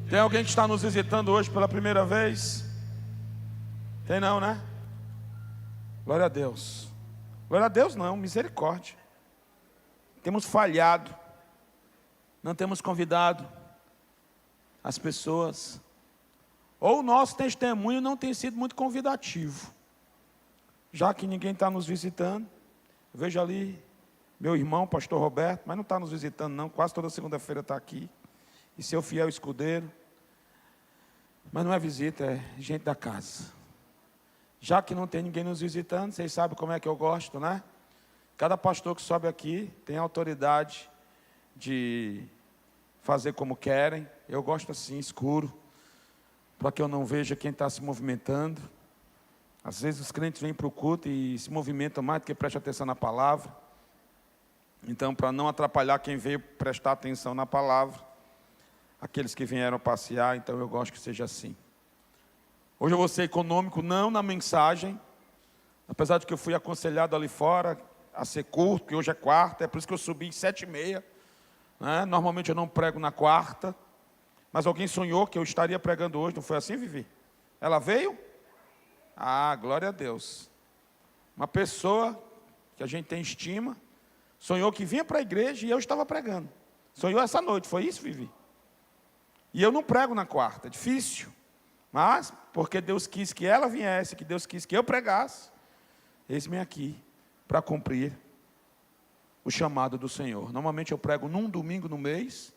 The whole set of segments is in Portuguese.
Tem alguém que está nos visitando hoje pela primeira vez? Tem não, né? Glória a Deus. Glória a Deus não, misericórdia. Temos falhado. Não temos convidado as pessoas. Ou o nosso testemunho não tem sido muito convidativo. Já que ninguém está nos visitando. Eu vejo ali meu irmão, pastor Roberto, mas não está nos visitando não. Quase toda segunda-feira está aqui. E seu fiel escudeiro. Mas não é visita, é gente da casa. Já que não tem ninguém nos visitando, vocês sabem como é que eu gosto, né? Cada pastor que sobe aqui tem autoridade de fazer como querem. Eu gosto assim, escuro, para que eu não veja quem está se movimentando. Às vezes os crentes vêm para o culto e se movimentam mais do que prestam atenção na palavra. Então, para não atrapalhar quem veio prestar atenção na palavra, aqueles que vieram passear, então eu gosto que seja assim. Hoje eu vou ser econômico, não na mensagem, apesar de que eu fui aconselhado ali fora a ser curto, que hoje é quarta, é por isso que eu subi em 7h30. Né? Normalmente eu não prego na quarta, mas alguém sonhou que eu estaria pregando hoje, não foi assim, Vivi? Ela veio? Ah, glória a Deus. Uma pessoa que a gente tem estima, sonhou que vinha para a igreja e eu estava pregando. Sonhou essa noite, foi isso, Vivi? E eu não prego na quarta, é difícil. Mas, porque Deus quis que ela viesse, que Deus quis que eu pregasse, eis-me aqui para cumprir o chamado do Senhor. Normalmente eu prego num domingo no mês,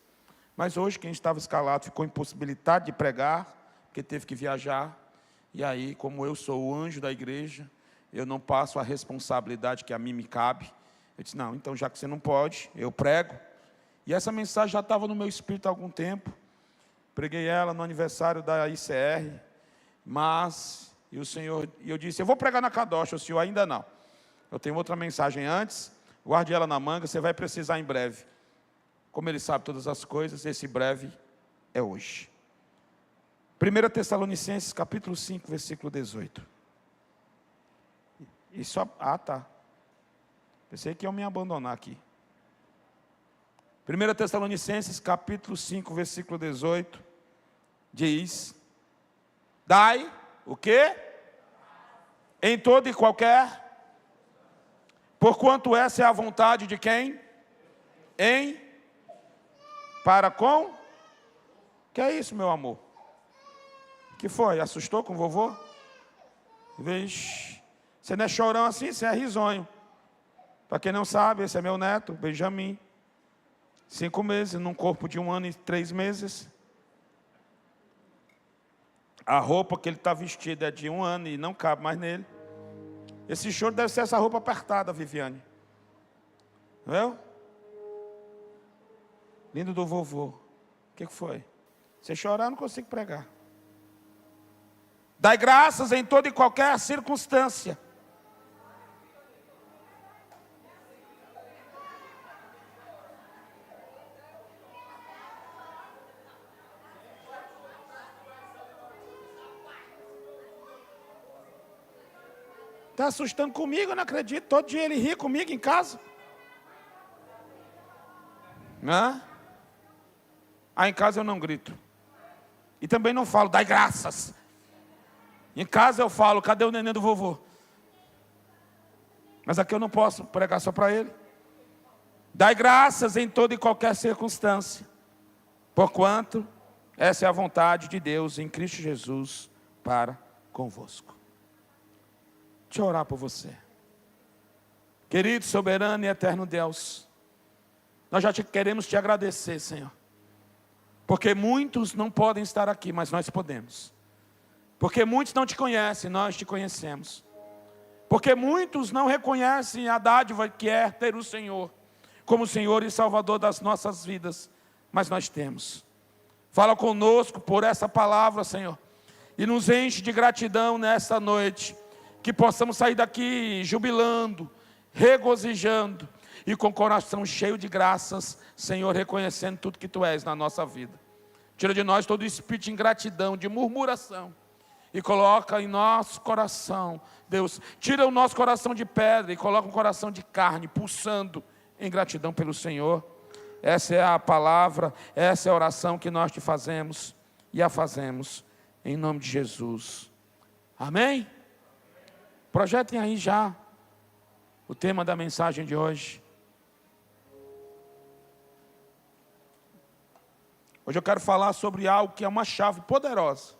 mas hoje quem estava escalado ficou impossibilitado de pregar, porque teve que viajar. E aí, como eu sou o anjo da igreja, eu não passo a responsabilidade que a mim me cabe. Eu disse, não, então já que você não pode, eu prego. E essa mensagem já estava no meu espírito há algum tempo. Preguei ela no aniversário da ICR, mas, e eu disse, eu vou pregar na Kadosh, o senhor ainda não. Eu tenho outra mensagem antes, guarde ela na manga, você vai precisar em breve. Como ele sabe todas as coisas, esse breve é hoje. 1 Tessalonicenses, capítulo 5, versículo 18. Tá. Pensei que iam me abandonar aqui. 1 Tessalonicenses, capítulo 5, versículo 18, diz, dai, o quê? Em toda e qualquer, porquanto essa é a vontade de quem? Para com? Que é isso, meu amor? Que foi? Assustou com o vovô? Vixe, você não é chorão assim, você é risonho. Para quem não sabe, esse é meu neto, Benjamin. 5 meses, num corpo de 1 ano e 3 meses. A roupa que ele está vestido é de 1 ano e não cabe mais nele. Esse choro deve ser essa roupa apertada, Viviane. Viu? Lindo do vovô. O que foi? Se chorar, eu não consigo pregar. Dai graças em toda e qualquer circunstância. Está assustando comigo, eu não acredito. Todo dia ele ri comigo em casa. Né? Em casa eu não grito. E também não falo, dai graças. Em casa eu falo, cadê o neném do vovô? Mas aqui eu não posso pregar só para ele. Dai graças em toda e qualquer circunstância. Porquanto essa é a vontade de Deus em Cristo Jesus para convosco. Deixa eu orar por você. Querido, soberano e eterno Deus, nós já queremos te agradecer, Senhor. Porque muitos não podem estar aqui, mas nós podemos. Porque muitos não te conhecem, nós te conhecemos. Porque muitos não reconhecem a dádiva que é ter o Senhor como Senhor e Salvador das nossas vidas, mas nós temos. Fala conosco por essa palavra, Senhor, e nos enche de gratidão nessa noite. Que possamos sair daqui jubilando, regozijando e com o coração cheio de graças, Senhor, reconhecendo tudo que Tu és na nossa vida. Tira de nós todo o espírito de ingratidão, de murmuração e coloca em nosso coração, Deus, tira o nosso coração de pedra e coloca um coração de carne, pulsando em gratidão pelo Senhor. Essa é a palavra, essa é a oração que nós te fazemos e a fazemos em nome de Jesus. Amém? Projetem aí já o tema da mensagem de hoje. Hoje eu quero falar sobre algo que é uma chave poderosa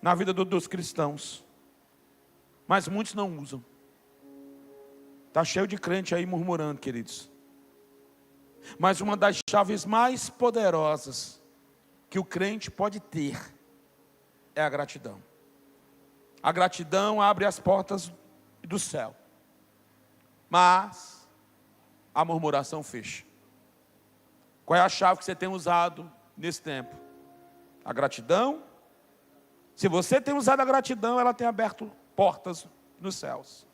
na vida dos cristãos, mas muitos não usam. Está cheio de crente aí murmurando, queridos. Mas uma das chaves mais poderosas que o crente pode ter é a gratidão. A gratidão abre as portas do céu, mas a murmuração fecha. Qual é a chave que você tem usado nesse tempo? A gratidão. Se você tem usado a gratidão, ela tem aberto portas nos céus.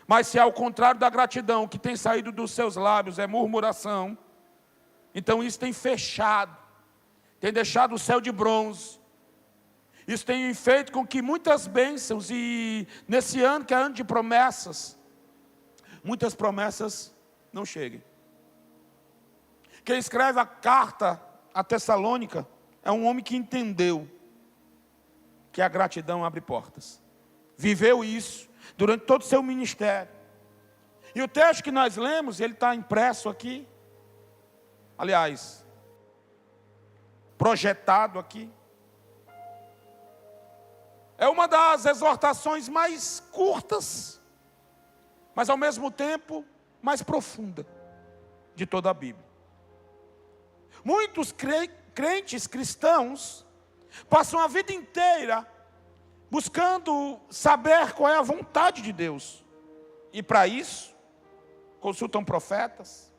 Mas se ao contrário da gratidão que tem saído dos seus lábios é murmuração, então isso tem fechado, tem deixado o céu de bronze. Isso tem feito com que muitas bênçãos, e nesse ano que é ano de promessas, muitas promessas não cheguem. Quem escreve a carta a Tessalônica é um homem que entendeu que a gratidão abre portas. Viveu isso durante todo o seu ministério. E o texto que nós lemos, ele está impresso aqui. Aliás, projetado aqui. É uma das exortações mais curtas, mas ao mesmo tempo mais profunda de toda a Bíblia. Muitos crentes cristãos passam a vida inteira buscando saber qual é a vontade de Deus. E para isso, consultam profetas,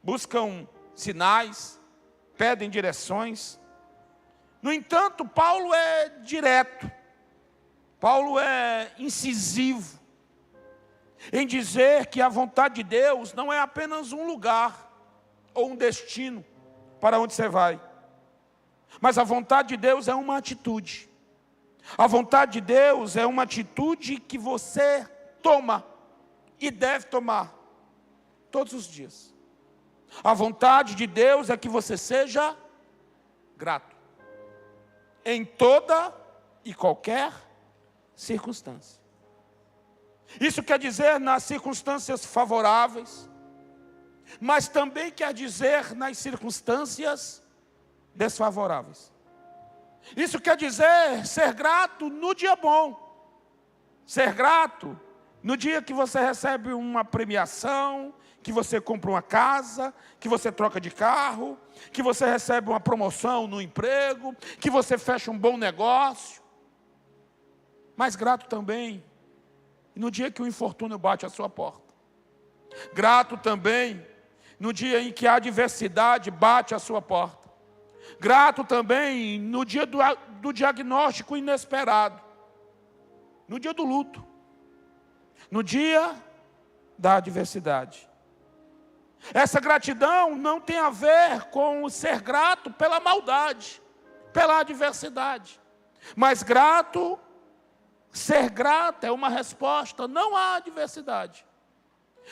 buscam sinais, pedem direções. No entanto, Paulo é direto, Paulo é incisivo em dizer que a vontade de Deus não é apenas um lugar ou um destino para onde você vai, mas a vontade de Deus é uma atitude. A vontade de Deus é uma atitude que você toma e deve tomar todos os dias. A vontade de Deus é que você seja grato em toda e qualquer circunstância. Isso quer dizer nas circunstâncias favoráveis, mas também quer dizer nas circunstâncias desfavoráveis. Isso quer dizer ser grato no dia bom, ser grato no dia que você recebe uma premiação, que você compra uma casa, que você troca de carro, que você recebe uma promoção no emprego, que você fecha um bom negócio. Mas grato também no dia que o infortúnio bate à sua porta. Grato também no dia em que a adversidade bate à sua porta. Grato também no dia do diagnóstico inesperado. No dia do luto. No dia da adversidade. Essa gratidão não tem a ver com ser grato pela maldade, pela adversidade. Mas ser grato é uma resposta não à adversidade,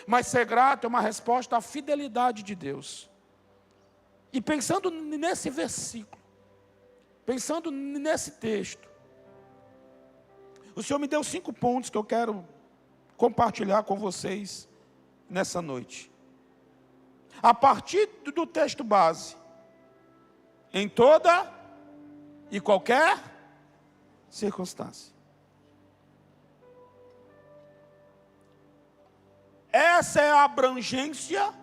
mas ser grato é uma resposta à fidelidade de Deus. E pensando nesse versículo, pensando nesse texto, o Senhor me deu 5 pontos que eu quero compartilhar com vocês nessa noite. A partir do texto base, em toda e qualquer circunstância. Essa é a abrangência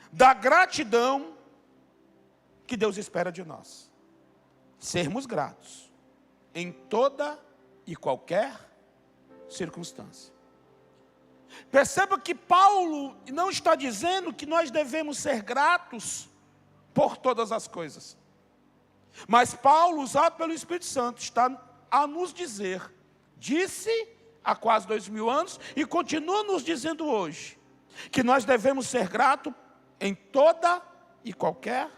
da gratidão que Deus espera de nós. Sermos gratos em toda e qualquer circunstância. Perceba que Paulo não está dizendo que nós devemos ser gratos por todas as coisas. Mas Paulo, usado pelo Espírito Santo, está a nos dizer, disse há quase 2000 anos e continua nos dizendo hoje, que nós devemos ser gratos em toda e qualquer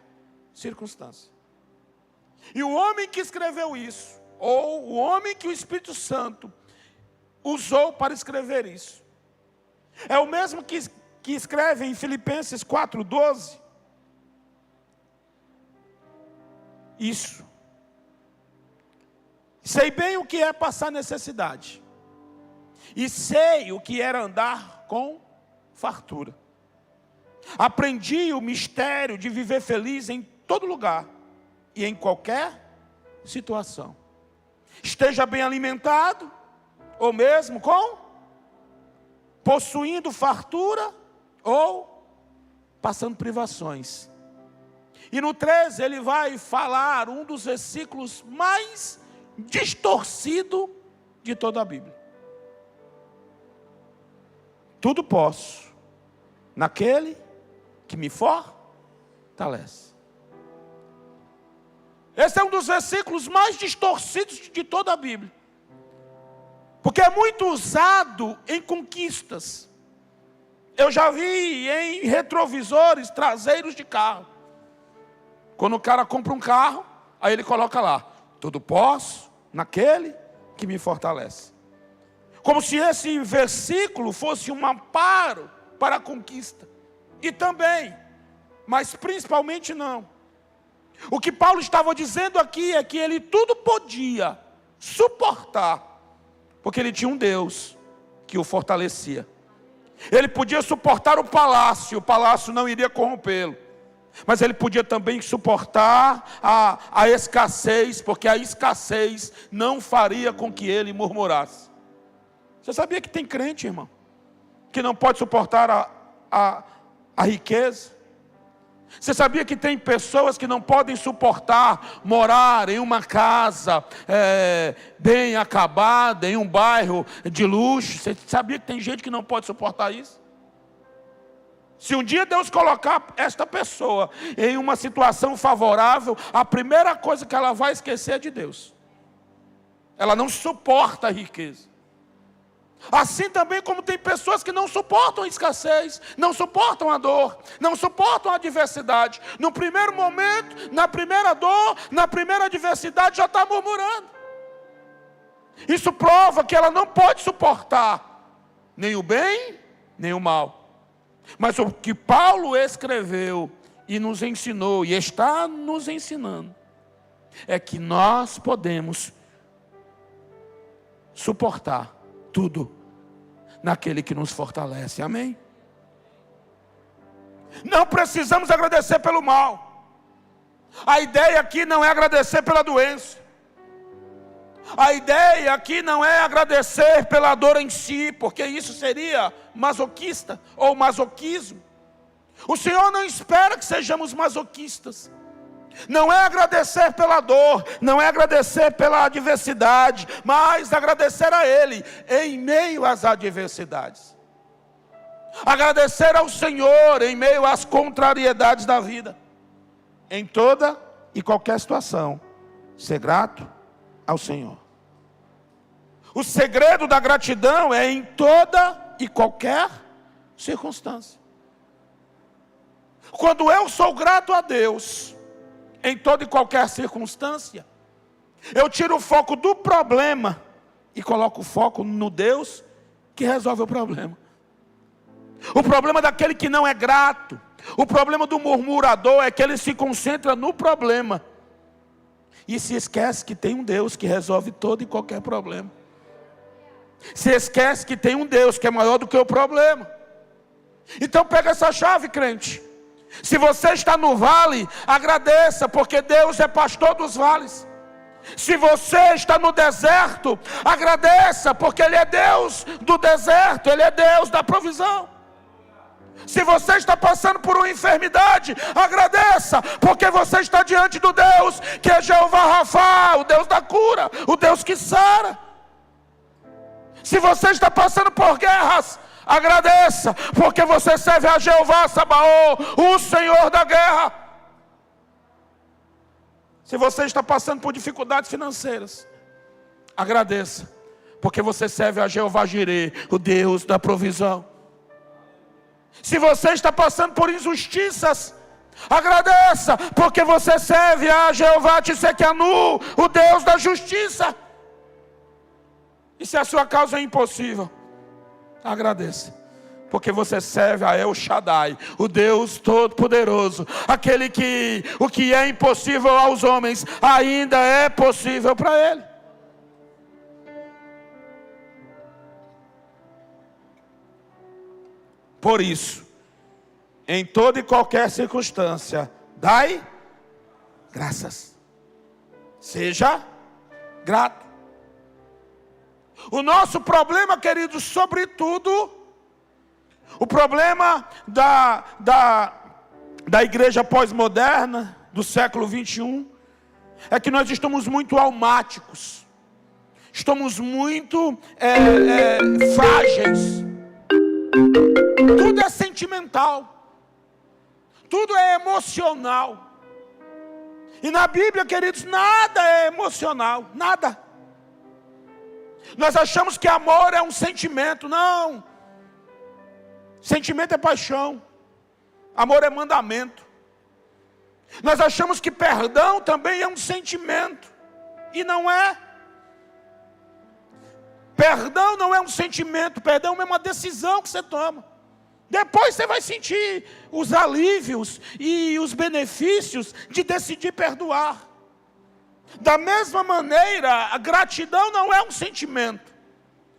circunstância. E o homem que escreveu isso, ou o homem que o Espírito Santo usou para escrever isso, é o mesmo que escreve em Filipenses 4:12, isso. Sei bem o que é passar necessidade. E sei o que era andar com fartura. Aprendi o mistério de viver feliz em todo lugar e em qualquer situação. Esteja bem alimentado, ou mesmo possuindo fartura, ou passando privações. E no 13 ele vai falar um dos versículos mais distorcido de toda a Bíblia. Tudo posso naquele que me fortalece. Esse é um dos versículos mais distorcidos de toda a Bíblia, porque é muito usado em conquistas. Eu já vi em retrovisores traseiros de carro. Quando o cara compra um carro, aí ele coloca lá: tudo posso naquele que me fortalece. Como se esse versículo fosse um amparo para a conquista. E também, mas principalmente não. O que Paulo estava dizendo aqui é que ele tudo podia suportar, porque ele tinha um Deus que o fortalecia. Ele podia suportar o palácio não iria corrompê-lo. Mas ele podia também suportar a escassez, porque a escassez não faria com que ele murmurasse. Você sabia que tem crente, irmão, que não pode suportar a riqueza? Você sabia que tem pessoas que não podem suportar morar em uma casa bem acabada, em um bairro de luxo? Você sabia que tem gente que não pode suportar isso? Se um dia Deus colocar esta pessoa em uma situação favorável, a primeira coisa que ela vai esquecer é de Deus. Ela não suporta a riqueza. Assim também como tem pessoas que não suportam a escassez, não suportam a dor, não suportam a adversidade. No primeiro momento, na primeira dor, na primeira adversidade, já está murmurando. Isso prova que ela não pode suportar nem o bem, nem o mal. Mas o que Paulo escreveu e nos ensinou, e está nos ensinando, é que nós podemos suportar tudo naquele que nos fortalece. Amém? Não precisamos agradecer pelo mal. A ideia aqui não é agradecer pela doença. A ideia aqui não é agradecer pela dor em si, porque isso seria masoquista ou masoquismo. O Senhor não espera que sejamos masoquistas. Não é agradecer pela dor, não é agradecer pela adversidade, mas agradecer a Ele em meio às adversidades. Agradecer ao Senhor em meio às contrariedades da vida. Em toda e qualquer situação, ser grato ao Senhor. O segredo da gratidão é em toda e qualquer circunstância. Quando eu sou grato a Deus, em toda e qualquer circunstância, eu tiro o foco do problema e coloco o foco no Deus que resolve o problema. O problema daquele que não é grato, o problema do murmurador é que ele se concentra no problema e se esquece que tem um Deus que resolve todo e qualquer problema. Se esquece que tem um Deus que é maior do que o problema. Então pega essa chave, crente. Se você está no vale, agradeça, porque Deus é pastor dos vales. Se você está no deserto, agradeça, porque Ele é Deus do deserto, Ele é Deus da provisão. Se você está passando por uma enfermidade, agradeça, porque você está diante do Deus que é Jeová Rafa, o Deus da cura, o Deus que sara. Se você está passando por guerras, agradeça, porque você serve a Jeová Sabaó, o Senhor da guerra. Se você está passando por dificuldades financeiras, agradeça, porque você serve a Jeová Jireh, o Deus da provisão. Se você está passando por injustiças, agradeça, porque você serve a Jeová Tsequenu, o Deus da justiça. E se a sua causa é impossível, agradeça, Porque você serve a El Shaddai, o Deus Todo-Poderoso, aquele que o que é impossível aos homens ainda é possível para Ele. Por isso, em toda e qualquer circunstância, dai graças. Seja grato. O nosso problema, queridos, sobretudo, o problema da igreja pós-moderna, do século 21, é que nós estamos muito almáticos. Estamos muito frágeis. Tudo é sentimental. Tudo é emocional. E na Bíblia, queridos, nada é emocional. Nada. Nós achamos que amor é um sentimento. Não. Sentimento é paixão. Amor é mandamento. Nós achamos que perdão também é um sentimento. E não é. Perdão não é um sentimento. Perdão é uma decisão que você toma. Depois você vai sentir os alívios e os benefícios de decidir perdoar. Da mesma maneira, a gratidão não é um sentimento.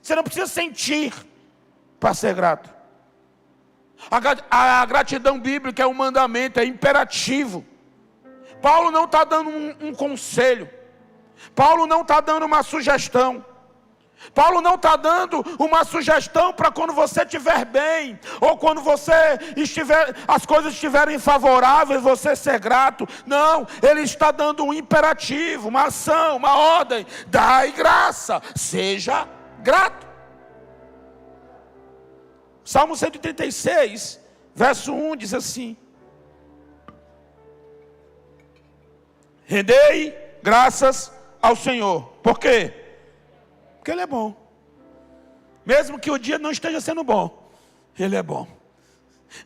Você não precisa sentir para ser grato. A gratidão bíblica é um mandamento, é imperativo. Paulo não está dando um conselho. Paulo não está dando uma sugestão. Paulo não está dando uma sugestão para quando você estiver bem, ou quando as coisas estiverem favoráveis, você ser grato. Não, ele está dando um imperativo, uma ação, uma ordem. Dai graça, seja grato. Salmo 136, verso 1 diz assim: rendei graças ao Senhor. Por quê? Porque Ele é bom. Mesmo que o dia não esteja sendo bom, Ele é bom.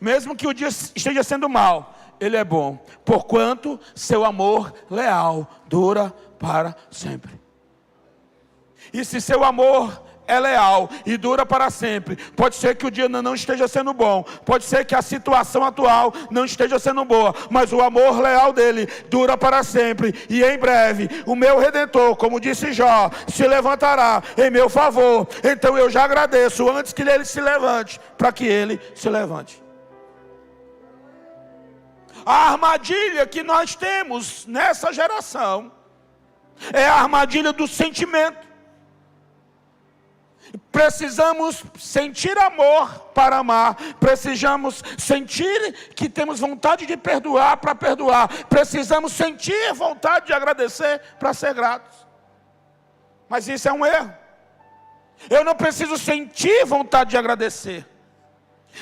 Mesmo que o dia esteja sendo mal, Ele é bom. Porquanto seu amor leal dura para sempre. E se seu amor é leal e dura para sempre, pode ser que o dia não esteja sendo bom, pode ser que a situação atual não esteja sendo boa, mas o amor leal dele dura para sempre, e em breve o meu Redentor, como disse Jó, se levantará em meu favor. Então eu já agradeço antes que ele se levante, para que ele se levante. A armadilha que nós temos nessa geração é a armadilha do sentimento. Precisamos sentir amor para amar. Precisamos sentir que temos vontade de perdoar para perdoar. Precisamos sentir vontade de agradecer para ser gratos. Mas isso é um erro. Eu não preciso sentir vontade de agradecer.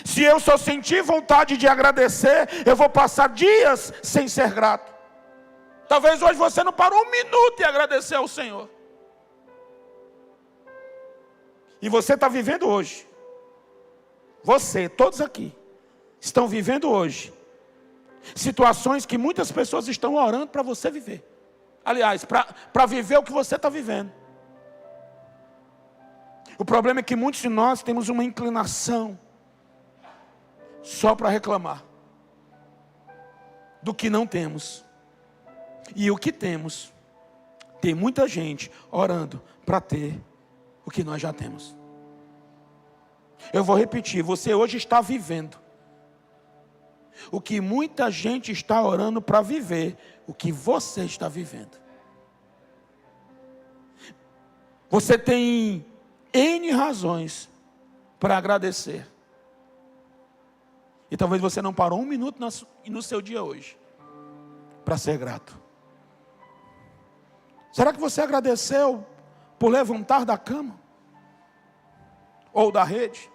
Se eu só sentir vontade de agradecer, eu vou passar dias sem ser grato. Talvez hoje você não parou um minuto e agradecer ao Senhor. E você está vivendo hoje. Você, todos aqui, estão vivendo hoje situações que muitas pessoas estão orando para você viver. Aliás, para viver o que você está vivendo. O problema é que muitos de nós temos uma inclinação só para reclamar do que não temos. E o que temos, tem muita gente orando para ter o que nós já temos. Eu vou repetir, você hoje está vivendo o que muita gente está orando para viver, o que você está vivendo. Você tem N razões para agradecer. E talvez você não parou um minuto no seu dia hoje para ser grato. Será que você agradeceu por levantar da cama? Ou da rede?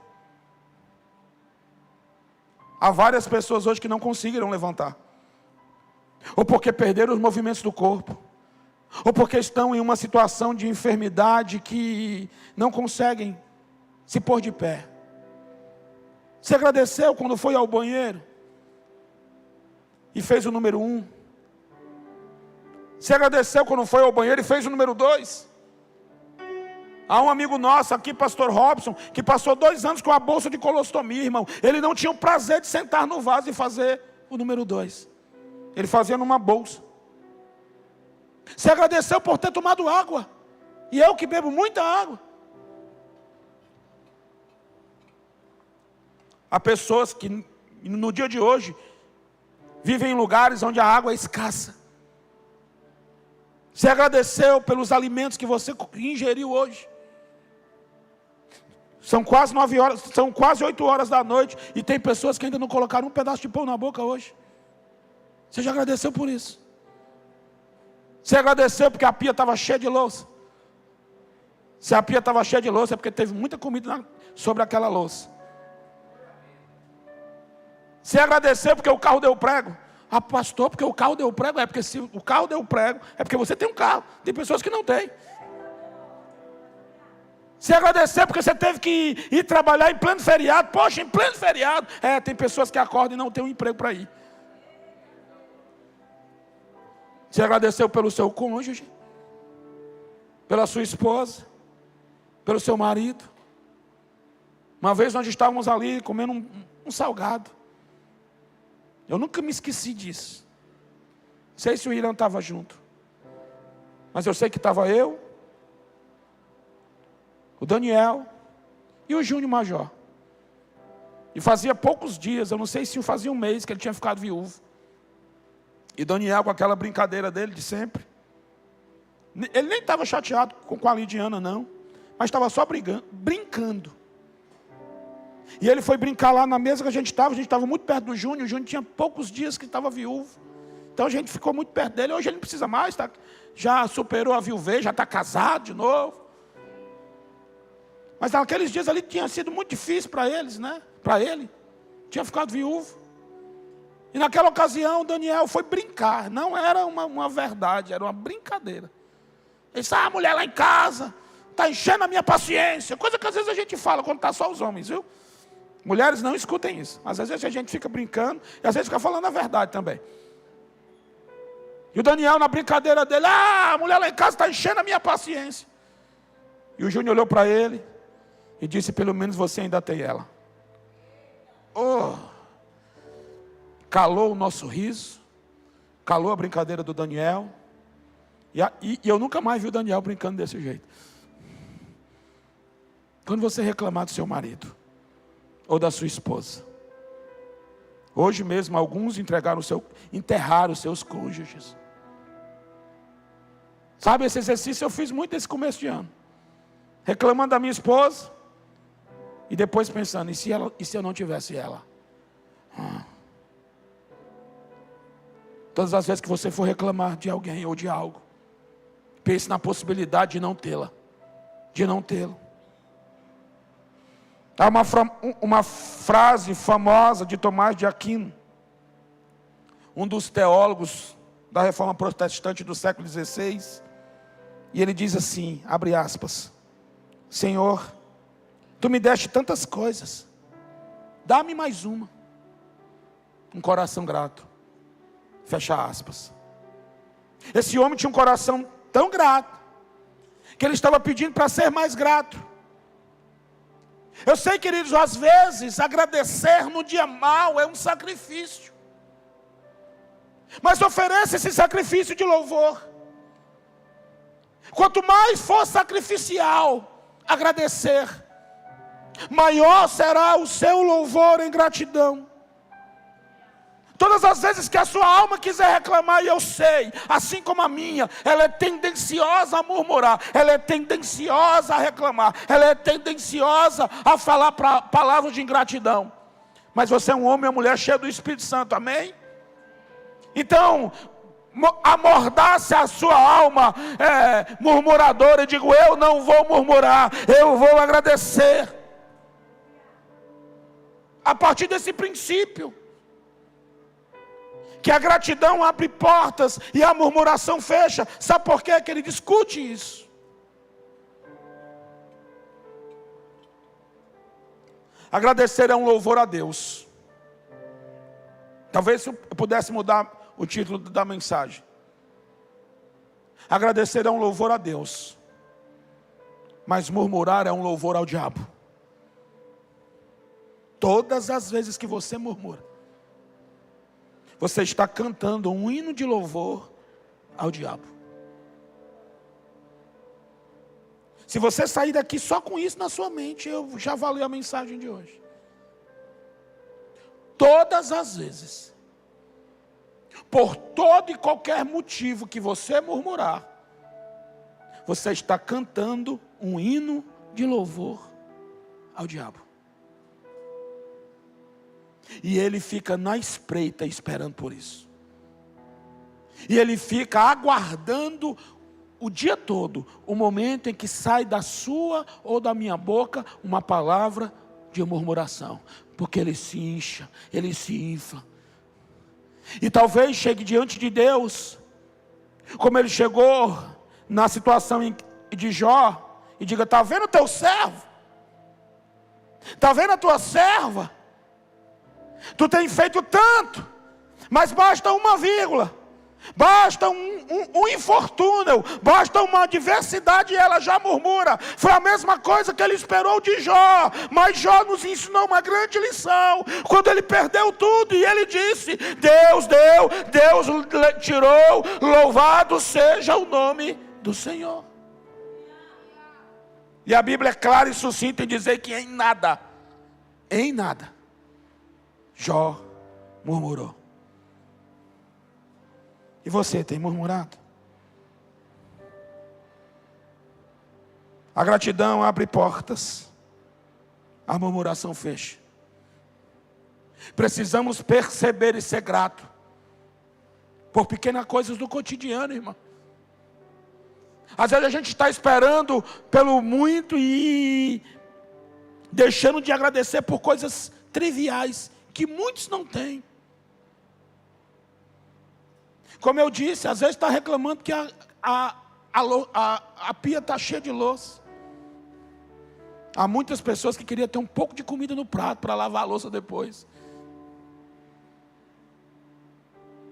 Há várias pessoas hoje que não conseguiram levantar. Ou porque perderam os movimentos do corpo. Ou porque estão em uma situação de enfermidade que não conseguem se pôr de pé. Você agradeceu quando foi ao banheiro e fez o número 1? Você agradeceu quando foi ao banheiro e fez o número 2? Há um amigo nosso aqui, pastor Robson, que passou 2 anos com a bolsa de colostomia, irmão. Ele não tinha o prazer de sentar no vaso e fazer o número 2. Ele fazia numa bolsa. Se agradeceu por ter tomado água. E eu que bebo muita água. Há pessoas que no dia de hoje vivem em lugares onde a água é escassa. Se agradeceu pelos alimentos que você ingeriu hoje. São quase 9 horas, são quase 8 horas da noite e tem pessoas que ainda não colocaram um pedaço de pão na boca hoje. Você já agradeceu por isso? Você agradeceu porque a pia estava cheia de louça? Se a pia estava cheia de louça é porque teve muita comida sobre aquela louça. Você agradeceu porque o carro deu prego? Ah, pastor, porque o carro deu prego? É porque se o carro deu prego, é porque você tem um carro. Tem pessoas que não têm. Você agradeceu porque você teve que ir trabalhar em pleno feriado. Poxa, em pleno feriado. É, tem pessoas que acordam e não têm um emprego para ir. Você agradeceu pelo seu cônjuge, pela sua esposa, pelo seu marido. Uma vez nós estávamos ali comendo um salgado. Eu nunca me esqueci disso. Não sei se o Irã estava junto. Mas eu sei que estava eu, o Daniel e o Júnior Major. E fazia poucos dias, eu não sei se fazia um mês que ele tinha ficado viúvo. E Daniel com aquela brincadeira dele de sempre. Ele nem estava chateado com a Lidiana não. Mas estava só brincando. E ele foi brincar lá na mesa que a gente estava muito perto do Júnior. O Júnior tinha poucos dias que estava viúvo. Então a gente ficou muito perto dele. Hoje ele não precisa mais, já superou a viuvez, já está casado de novo. Mas naqueles dias ali tinha sido muito difícil para eles, né? Para ele. Tinha ficado viúvo. E naquela ocasião, Daniel foi brincar. Não era uma verdade, era uma brincadeira. Ele disse, a mulher lá em casa está enchendo a minha paciência. Coisa que às vezes a gente fala quando está só os homens, viu? Mulheres não escutem isso. Mas às vezes a gente fica brincando e às vezes fica falando a verdade também. E o Daniel na brincadeira dele, a mulher lá em casa está enchendo a minha paciência. E o Júnior olhou para ele e disse, pelo menos você ainda tem ela. Oh! Calou o nosso riso, calou a brincadeira do Daniel, e eu nunca mais vi o Daniel brincando desse jeito. Quando você reclamar do seu marido, ou da sua esposa, hoje mesmo alguns enterraram os seus cônjuges. Sabe, esse exercício eu fiz muito nesse começo de ano, reclamando da minha esposa, e depois pensando, e se eu não tivesse ela? Todas as vezes que você for reclamar de alguém ou de algo, pense na possibilidade de não tê-la, de não tê-lo. Há uma frase famosa de Tomás de Aquino, um dos teólogos da Reforma Protestante do século XVI, e ele diz assim, abre aspas, Senhor, Tu me deste tantas coisas, dá-me mais uma, um coração grato. Fecha aspas. Esse homem tinha um coração tão grato, que ele estava pedindo para ser mais grato. Eu sei, queridos, às vezes agradecer no dia mau é um sacrifício. Mas ofereça esse sacrifício de louvor. Quanto mais for sacrificial agradecer, maior será o seu louvor em gratidão. Todas as vezes que a sua alma quiser reclamar, e eu sei, assim como a minha, ela é tendenciosa a murmurar, ela é tendenciosa a reclamar, ela é tendenciosa a falar palavras de ingratidão. Mas você é um homem e uma mulher cheio do Espírito Santo, amém? Então, amordace a sua alma murmuradora e digo, eu não vou murmurar, eu vou agradecer. A partir desse princípio, que a gratidão abre portas e a murmuração fecha. Sabe por quê que ele discute isso? Agradecer é um louvor a Deus. Talvez eu pudesse mudar o título da mensagem. Agradecer é um louvor a Deus. Mas murmurar é um louvor ao diabo. Todas as vezes que você murmura, você está cantando um hino de louvor ao diabo. Se você sair daqui só com isso na sua mente, eu já valeu a mensagem de hoje. Todas as vezes, por todo e qualquer motivo que você murmurar, você está cantando um hino de louvor ao diabo. E ele fica na espreita esperando por isso. E ele fica aguardando o dia todo o momento em que sai da sua ou da minha boca uma palavra de murmuração. Porque ele se incha, ele se infla. E talvez chegue diante de Deus, como ele chegou na situação de Jó, e diga: está vendo o teu servo? Está vendo a tua serva? Tu tem feito tanto, mas basta uma vírgula, basta um infortúnio, basta uma adversidade e ela já murmura. Foi a mesma coisa que ele esperou de Jó, mas Jó nos ensinou uma grande lição, quando ele perdeu tudo e ele disse: Deus deu, Deus tirou, louvado seja o nome do Senhor. E a Bíblia é clara e sucinta em dizer que em nada, Jó murmurou. E você tem murmurado? A gratidão abre portas, a murmuração fecha. Precisamos perceber e ser grato por pequenas coisas do cotidiano, irmão. Às vezes a gente está esperando pelo muito e deixando de agradecer por coisas triviais que muitos não têm. Como eu disse, às vezes está reclamando que a pia está cheia de louça. Há muitas pessoas que queriam ter um pouco de comida no prato para lavar a louça depois.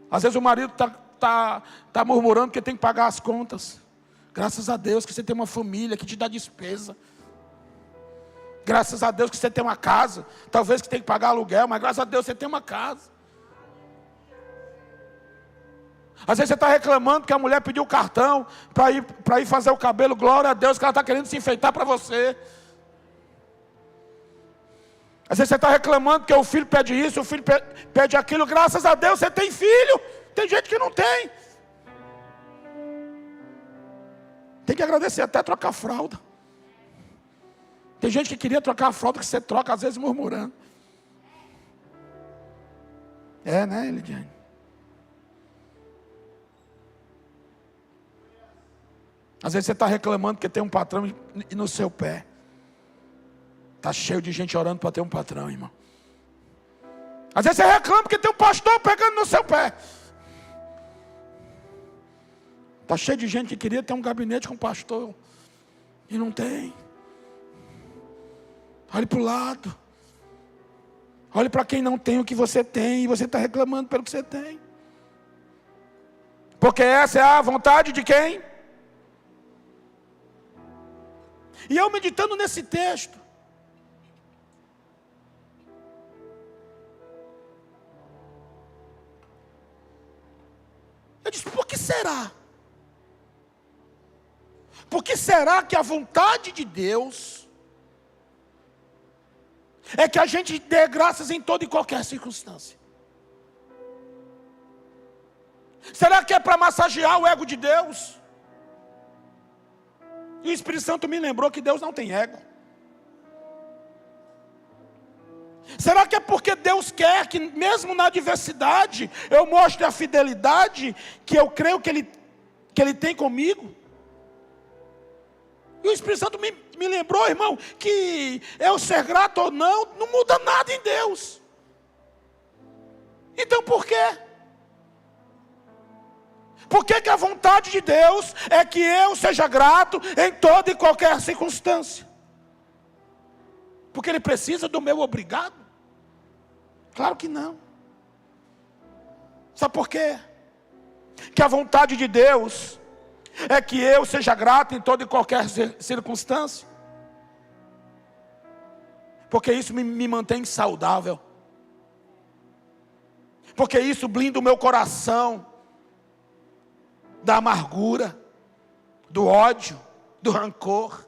Às vezes o marido está murmurando que tem que pagar as contas. Graças a Deus que você tem uma família que te dá despesa. Graças a Deus que você tem uma casa. Talvez que tem que pagar aluguel, mas graças a Deus você tem uma casa. Às vezes você está reclamando que a mulher pediu o cartão para ir fazer o cabelo. Glória a Deus que ela está querendo se enfeitar para você. Às vezes você está reclamando que o filho pede isso, o filho pede aquilo. Graças a Deus você tem filho. Tem gente que não tem. Tem que agradecer até trocar fralda. Tem gente que queria trocar a fralda que você troca, às vezes murmurando. É, né, Elidiane? Às vezes você está reclamando que tem um patrão e no seu pé. Está cheio de gente orando para ter um patrão, irmão. Às vezes você reclama que tem um pastor pegando no seu pé. Está cheio de gente que queria ter um gabinete com pastor e não tem. Olhe para o lado. Olhe para quem não tem o que você tem e você está reclamando pelo que você tem. Porque essa é a vontade de quem? E eu meditando nesse texto, eu disse: por que será? Por que será que a vontade de Deus é que a gente dê graças em toda e qualquer circunstância? Será que é para massagear o ego de Deus? E o Espírito Santo me lembrou que Deus não tem ego. Será que é porque Deus quer que mesmo na adversidade eu mostre a fidelidade que eu creio que Ele tem comigo? E o Espírito Santo me lembrou, irmão, que eu ser grato ou não muda nada em Deus. Então por quê? Por que a vontade de Deus é que eu seja grato em toda e qualquer circunstância? Porque Ele precisa do meu obrigado? Claro que não. Sabe por quê? Que a vontade de Deus é que eu seja grato em toda e qualquer circunstância. Porque isso me mantém saudável. Porque isso blinda o meu coração da amargura, do ódio, do rancor.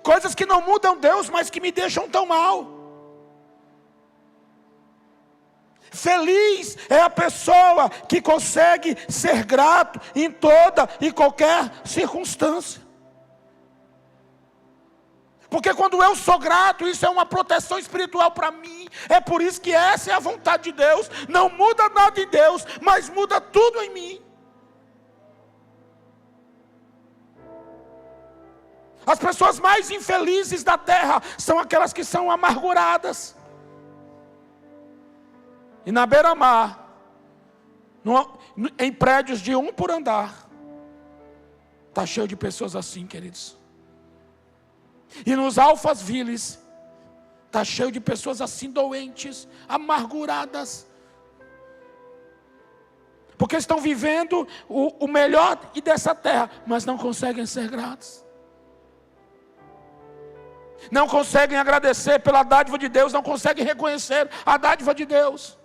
Coisas que não mudam Deus, mas que me deixam tão mal. Feliz é a pessoa que consegue ser grato em toda e qualquer circunstância. Porque quando eu sou grato, isso é uma proteção espiritual para mim. É por isso que essa é a vontade de Deus. Não muda nada em Deus, mas muda tudo em mim. As pessoas mais infelizes da terra são aquelas que são amarguradas. E na beira-mar, em prédios de 1 por andar, está cheio de pessoas assim, queridos. E nos Alphavilles, está cheio de pessoas assim, doentes, amarguradas. Porque estão vivendo o melhor dessa terra, mas não conseguem ser gratos. Não conseguem agradecer pela dádiva de Deus, não conseguem reconhecer a dádiva de Deus.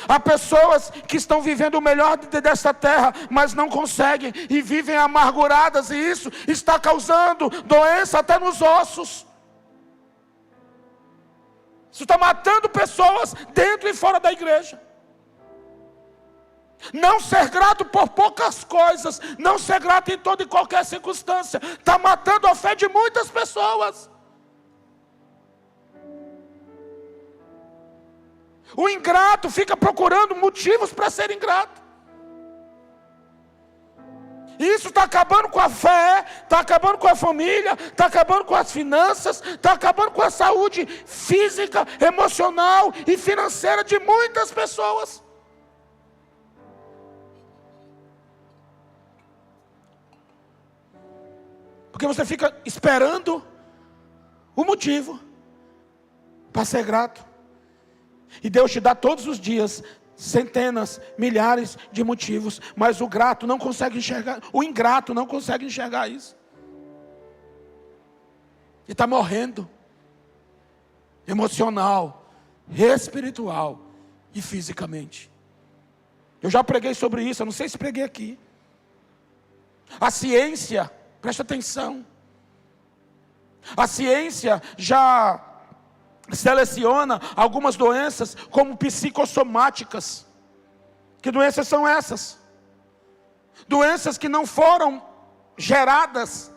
Há pessoas que estão vivendo o melhor dessa terra, mas não conseguem e vivem amarguradas, e isso está causando doença até nos ossos. Isso está matando pessoas dentro e fora da igreja. Não ser grato por poucas coisas, não ser grato em toda e qualquer circunstância, está matando a fé de muitas pessoas. O ingrato fica procurando motivos para ser ingrato. Isso está acabando com a fé, está acabando com a família, está acabando com as finanças, está acabando com a saúde física, emocional e financeira de muitas pessoas. Porque você fica esperando o motivo para ser grato. E Deus te dá todos os dias centenas, milhares de motivos, mas o grato não consegue enxergar, o ingrato não consegue enxergar isso. E está morrendo, emocional, espiritual e fisicamente. Eu já preguei sobre isso, eu não sei se preguei aqui. A ciência, presta atenção, a ciência já seleciona algumas doenças como psicossomáticas. Que doenças são essas? Doenças que não foram geradas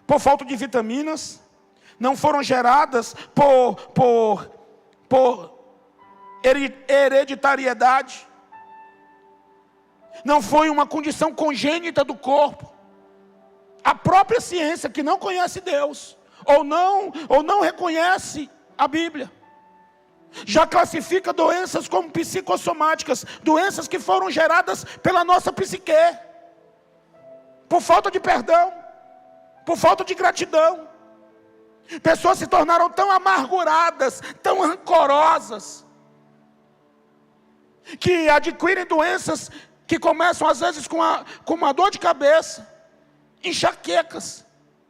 por falta de vitaminas, não foram geradas por hereditariedade, não foi uma condição congênita do corpo. A própria ciência, que não conhece Deus, ou não reconhece a Bíblia, já classifica doenças como psicossomáticas, doenças que foram geradas pela nossa psique, por falta de perdão, por falta de gratidão. Pessoas se tornaram tão amarguradas, tão rancorosas, que adquirem doenças que começam às vezes com uma dor de cabeça, enxaquecas,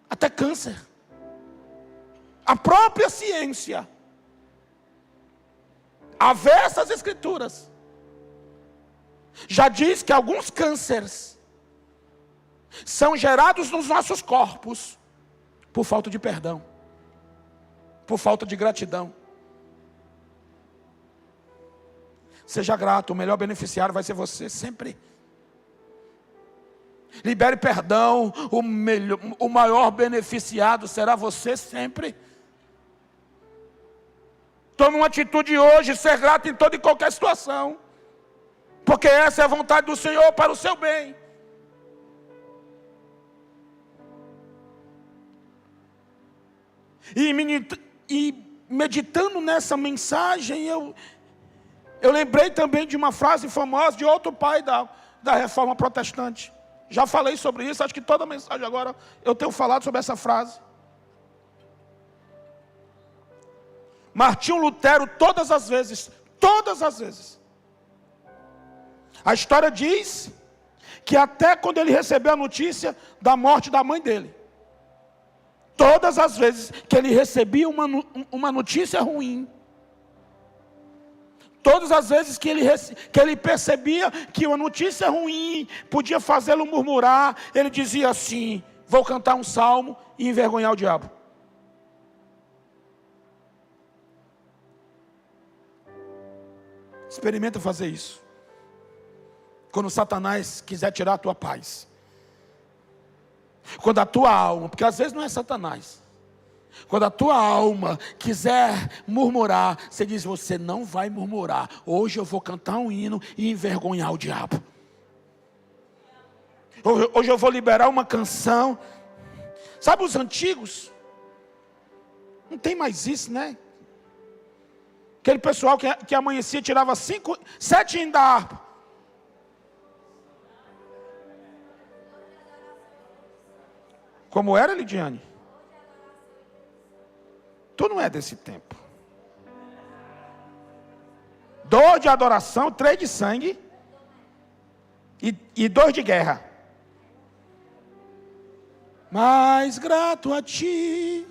até câncer. A própria ciência, avessa às escrituras, já diz que alguns cânceres são gerados nos nossos corpos por falta de perdão, por falta de gratidão. Seja grato, o melhor beneficiário vai ser você sempre. Libere perdão, o maior beneficiado será você sempre. Tome uma atitude hoje, ser grato em toda e qualquer situação, porque essa é a vontade do Senhor para o seu bem. E meditando nessa mensagem, eu lembrei também de uma frase famosa de outro pai da Reforma Protestante. Já falei sobre isso, acho que toda mensagem agora eu tenho falado sobre essa frase. Martinho Lutero, todas as vezes, A história diz que até quando ele recebeu a notícia da morte da mãe dele, todas as vezes que ele recebia uma notícia ruim, todas as vezes que ele percebia que uma notícia ruim podia fazê-lo murmurar, ele dizia assim: vou cantar um salmo e envergonhar o diabo. Experimenta fazer isso. Quando Satanás quiser tirar a tua paz. Quando a tua alma, porque às vezes não é Satanás. Quando a tua alma quiser murmurar, você diz: você não vai murmurar. Hoje eu vou cantar um hino e envergonhar o diabo. Hoje eu vou liberar uma canção. Sabe os antigos? Não tem mais isso, né? Aquele pessoal que amanhecia tirava 7 hinos da harpa. Como era, Lidiane? Tu não é desse tempo. Dor de adoração, 3 de sangue e 2 de guerra. Mais grato a ti,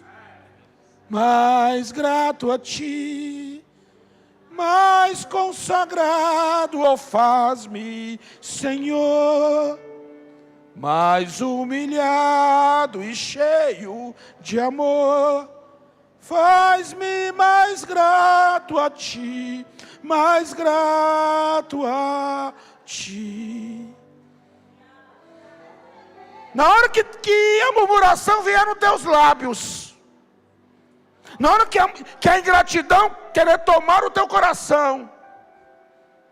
mais grato a ti, mais consagrado, ó, faz-me, Senhor, mais humilhado e cheio de amor, faz-me mais grato a ti, mais grato a ti. Na hora que a murmuração vier nos teus lábios, na hora que a ingratidão querer tomar o teu coração,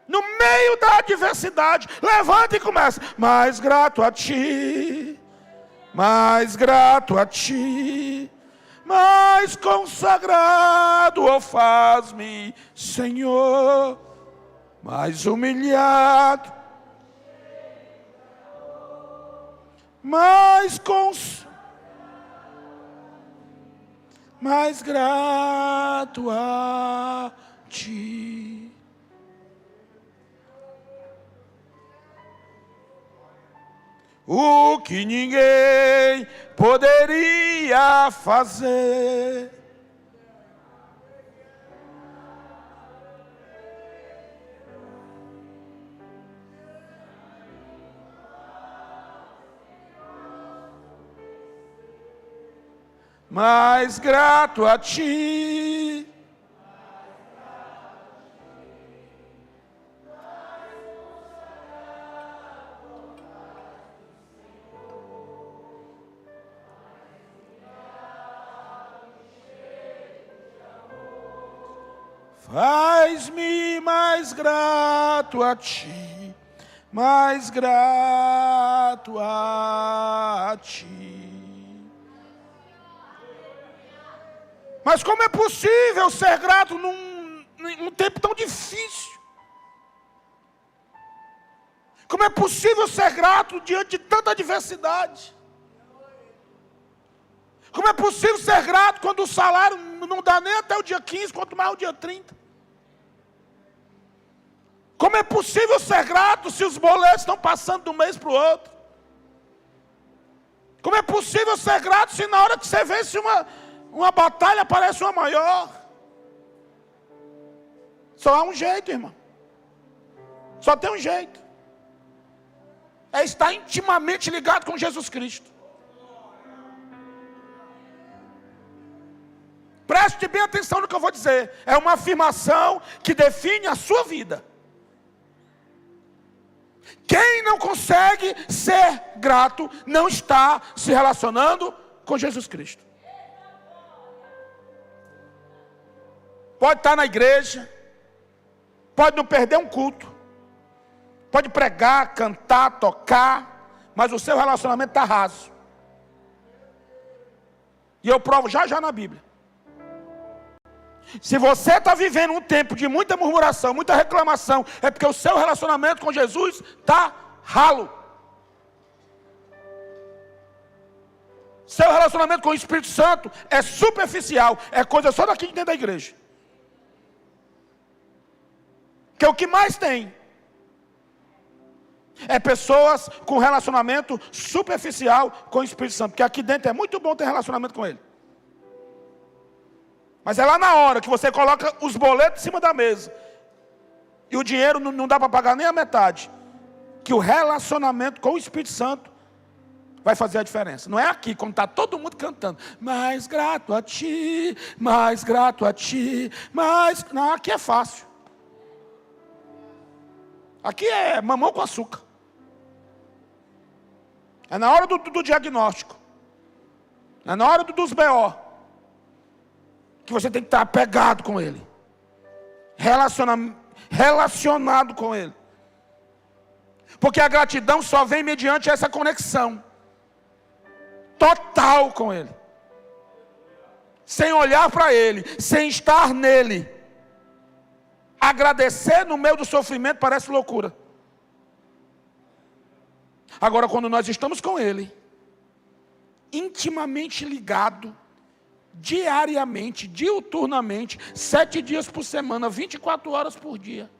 no meio da adversidade, levanta e começa: mais grato a ti, mais grato a ti, mais consagrado, ó, faz-me, Senhor, mais humilhado, mais grato a ti. O que ninguém poderia fazer, mais grato a ti, faz-me mais grato a ti, mais grato a ti. Mas como é possível ser grato num tempo tão difícil? Como é possível ser grato diante de tanta adversidade? Como é possível ser grato quando o salário não dá nem até o dia 15, quanto mais o dia 30? Como é possível ser grato se os boletos estão passando de um mês para o outro? Como é possível ser grato se na hora que você vence uma batalha parece uma maior? Só há um jeito, irmão. Só tem um jeito. É estar intimamente ligado com Jesus Cristo. Preste bem atenção no que eu vou dizer. É uma afirmação que define a sua vida. Quem não consegue ser grato não está se relacionando com Jesus Cristo. Pode estar na igreja, pode não perder um culto, pode pregar, cantar, tocar, mas o seu relacionamento está raso. E eu provo já na Bíblia. Se você está vivendo um tempo de muita murmuração, muita reclamação, é porque o seu relacionamento com Jesus está ralo. Seu relacionamento com o Espírito Santo é superficial, é coisa só daqui dentro da igreja. Que é o que mais tem. É pessoas com relacionamento superficial com o Espírito Santo. Porque aqui dentro é muito bom ter relacionamento com Ele. Mas é lá na hora que você coloca os boletos em cima da mesa. E o dinheiro não dá para pagar nem a metade. Que o relacionamento com o Espírito Santo vai fazer a diferença. Não é aqui, quando está todo mundo cantando. Mais grato a Ti, mais grato a Ti, mais... Não, aqui é fácil. Aqui é mamão com açúcar. É na hora do diagnóstico. É na hora dos BO. Que você tem que estar apegado com Ele. Relacionado com Ele. Porque a gratidão só vem mediante essa conexão total com Ele. Sem olhar para Ele, sem estar nele. Agradecer no meio do sofrimento parece loucura. Agora, quando nós estamos com Ele, intimamente ligado, diariamente, diuturnamente, 7 dias por semana, 24 horas por dia.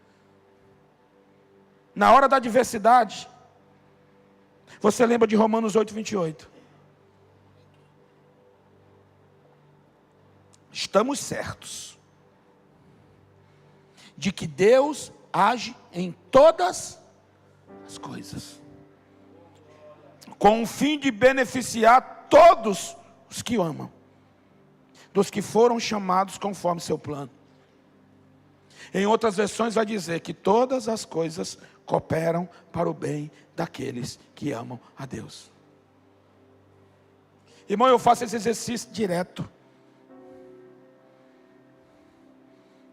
Na hora da adversidade, você lembra de Romanos 8, 28. Estamos certos de que Deus age em todas as coisas, com o fim de beneficiar todos os que o amam, dos que foram chamados conforme seu plano. Em outras versões vai dizer que todas as coisas cooperam para o bem daqueles que amam a Deus. Irmão, eu faço esse exercício direto.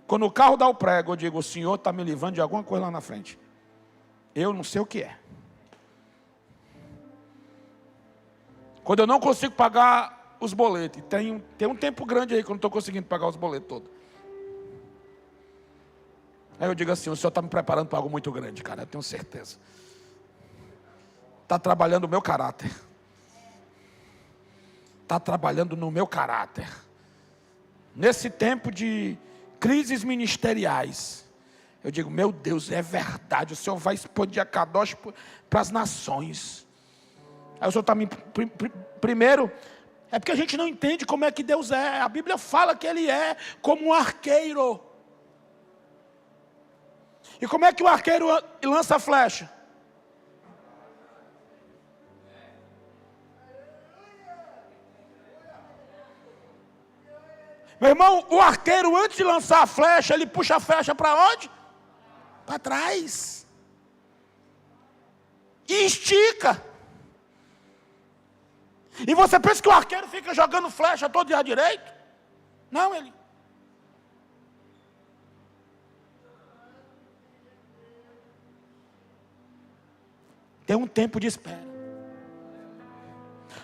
Quando o carro dá o prego, eu digo, o Senhor está me livrando de alguma coisa lá na frente. Eu não sei o que é. Quando eu não consigo pagar os boletos, tem um tempo grande aí que eu não estou conseguindo pagar os boletos todos. Aí eu digo assim, o Senhor está me preparando para algo muito grande, cara, eu tenho certeza. Está trabalhando o meu caráter. Está trabalhando no meu caráter. Nesse tempo de crises ministeriais, eu digo, meu Deus, é verdade, o Senhor vai expandir a Kadosh para as nações. Aí o Senhor está me... Primeiro, é porque a gente não entende como é que Deus é. A Bíblia fala que Ele é como um arqueiro. E como é que o arqueiro lança a flecha? Meu irmão, o arqueiro antes de lançar a flecha, ele puxa a flecha para onde? Para trás. E estica. E você pensa que o arqueiro fica jogando flecha todo dia direito? Não, ele... Tem um tempo de espera.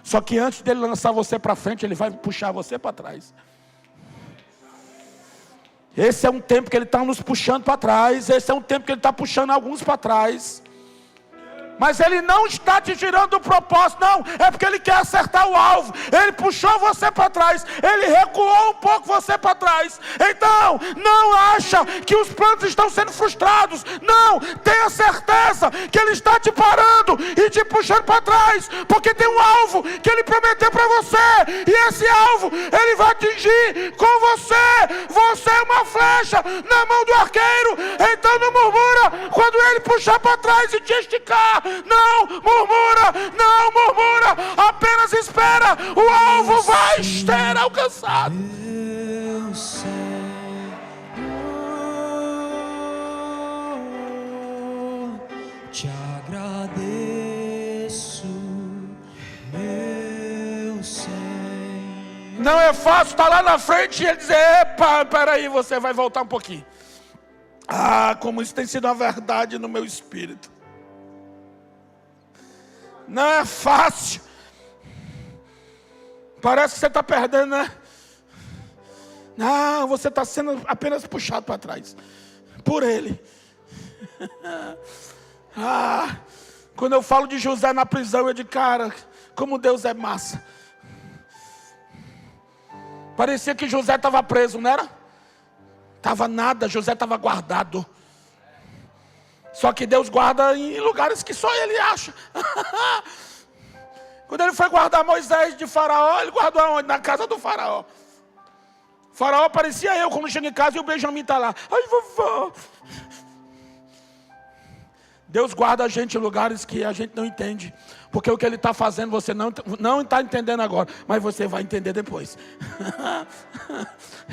Só que antes dele lançar você para frente, ele vai puxar você para trás. Esse é um tempo que ele está nos puxando para trás. Esse é um tempo que ele está puxando alguns para trás. Mas ele não está te tirando do propósito, não. É porque ele quer acertar o alvo. Ele puxou você para trás. Ele recuou um pouco você para trás. Então, não acha que os planos estão sendo frustrados. Não, tenha certeza que ele está te parando e te puxando para trás. Porque tem um alvo que ele prometeu para você. E esse alvo, ele vai atingir com você. Você é uma flecha na mão do arqueiro. Então não murmura quando ele puxar para trás e te esticar. Não murmura, não murmura, apenas espera, o alvo vai ser alcançado. Meu Senhor, te agradeço, meu Senhor. Não é fácil estar lá na frente e ele dizer, epa, peraí, você vai voltar um pouquinho. Ah, como isso tem sido uma verdade no meu espírito. Não é fácil. Parece que você está perdendo, né? Não, você está sendo apenas puxado para trás. Por ele. Quando eu falo de José na prisão, eu digo, cara, como Deus é massa. Parecia que José estava preso, não era? Estava nada, José estava guardado. Só que Deus guarda em lugares que só Ele acha. Quando Ele foi guardar Moisés de Faraó, Ele guardou aonde? Na casa do Faraó. Faraó parecia eu quando chego em casa e o Benjamin está lá. Ai, vovó. Deus guarda a gente em lugares que a gente não entende. Porque o que Ele está fazendo você não está entendendo agora. Mas você vai entender depois.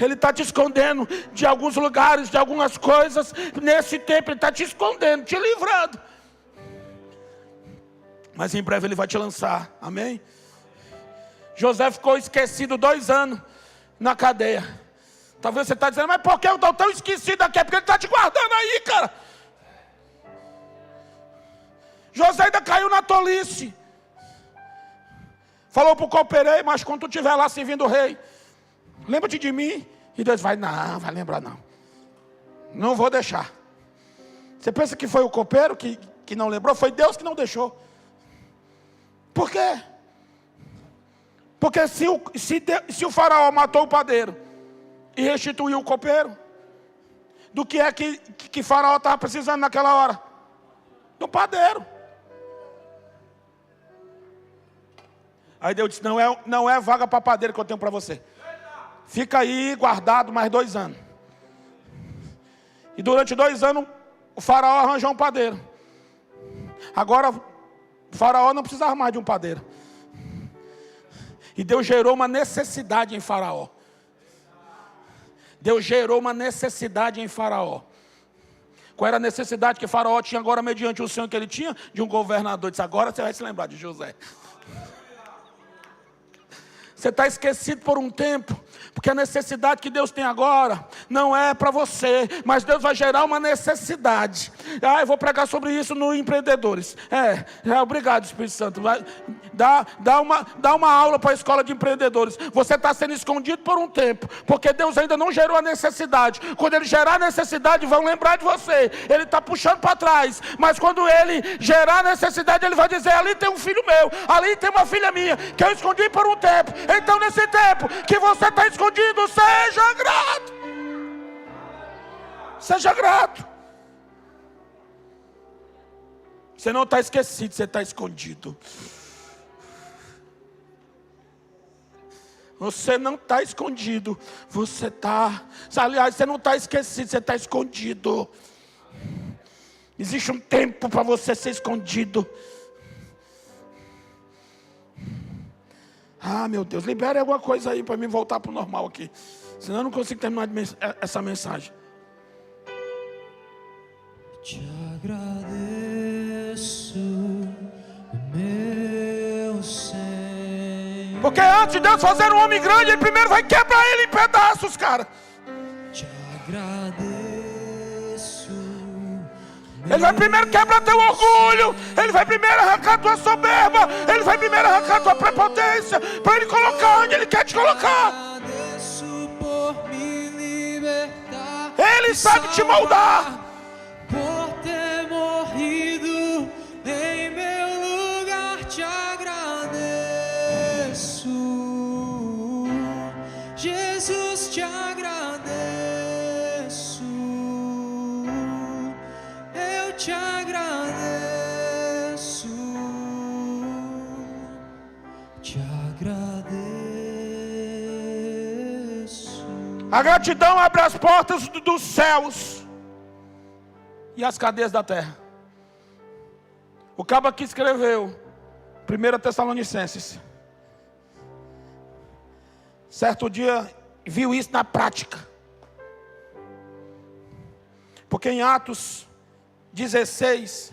Ele está te escondendo de alguns lugares, de algumas coisas. Nesse tempo Ele está te escondendo, te livrando. Mas em breve Ele vai te lançar. Amém? José ficou esquecido 2 anos na cadeia. Talvez você está dizendo, mas por que eu estou tão esquecido aqui? É porque Ele está te guardando aí, cara. José ainda caiu na tolice. Falou para o coopereiro, mas quando tu estiver lá servindo o rei, lembra-te de mim. E Deus vai lembrar não. Não vou deixar. Você pensa que foi o copeiro que não lembrou? Foi Deus que não deixou. Por quê? Porque se o faraó matou o padeiro e restituiu o copeiro, do que é que faraó estava precisando naquela hora? Do padeiro. Aí Deus disse, não é vaga para padeiro que eu tenho para você. Fica aí guardado mais 2 anos. E durante 2 anos, o faraó arranjou um padeiro. Agora, o faraó não precisava mais de um padeiro. E Deus gerou uma necessidade em faraó. Deus gerou uma necessidade em faraó. Qual era a necessidade que faraó tinha agora mediante o sonho que ele tinha? De um governador. Disse, agora você vai se lembrar de José. Você está esquecido por um tempo, porque a necessidade que Deus tem agora não é para você, mas Deus vai gerar uma necessidade. Eu vou pregar sobre isso no Empreendedores. Obrigado, Espírito Santo. Dá uma aula para a escola de empreendedores. Você está sendo escondido por um tempo, porque Deus ainda não gerou a necessidade. Quando Ele gerar a necessidade, vão lembrar de você. Ele está puxando para trás, mas quando Ele gerar a necessidade, Ele vai dizer, ali tem um filho meu, ali tem uma filha minha, que eu escondi por um tempo. Então nesse tempo que você está escondido, seja grato. Seja grato. Você não está esquecido, você está escondido. Você não está escondido, você está... Aliás, você não está esquecido, você está escondido. Existe um tempo para você ser escondido. Meu Deus, libere alguma coisa aí para mim voltar para o normal aqui. Senão eu não consigo terminar essa mensagem. Te agradeço, meu Senhor. Porque antes de Deus fazer um homem grande, Ele primeiro vai quebrar ele em pedaços, cara. Te agradeço. Ele vai primeiro quebrar teu orgulho. Ele vai primeiro arrancar tua soberba. Ele vai primeiro arrancar tua prepotência, para Ele colocar onde Ele quer te colocar. Por me libertar. Ele sabe te moldar. Por ter morrido em meu lugar, te agradeço. Jesus, te agradeço. Eu te agradeço. Te agradeço. A gratidão abre as portas dos céus e as cadeias da terra. O cabo aqui escreveu 1 Tessalonicenses. Certo dia viu isso na prática. Porque em Atos 16,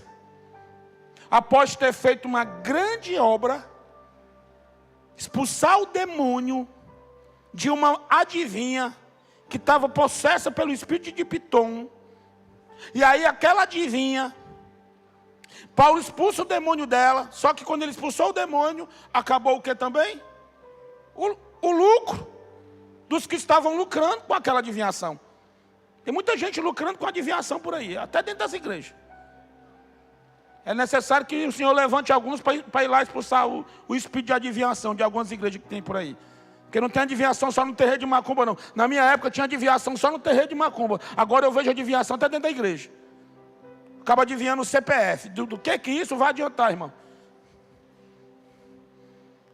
após ter feito uma grande obra, expulsar o demônio de uma adivinha que estava possessa pelo espírito de Pitom. E aí aquela adivinha, Paulo expulsa o demônio dela. Só que quando ele expulsou o demônio, acabou o que também? O lucro dos que estavam lucrando com aquela adivinhação. Tem muita gente lucrando com adivinhação por aí, até dentro das igrejas. É necessário que o Senhor levante alguns para ir lá expulsar o espírito de adivinhação de algumas igrejas que tem por aí. Porque não tem adivinhação só no terreiro de macumba, não. Na minha época tinha adivinhação só no terreiro de macumba. Agora eu vejo adivinhação até dentro da igreja. acaba adivinhando o CPF. Do que isso vai adiantar, irmão?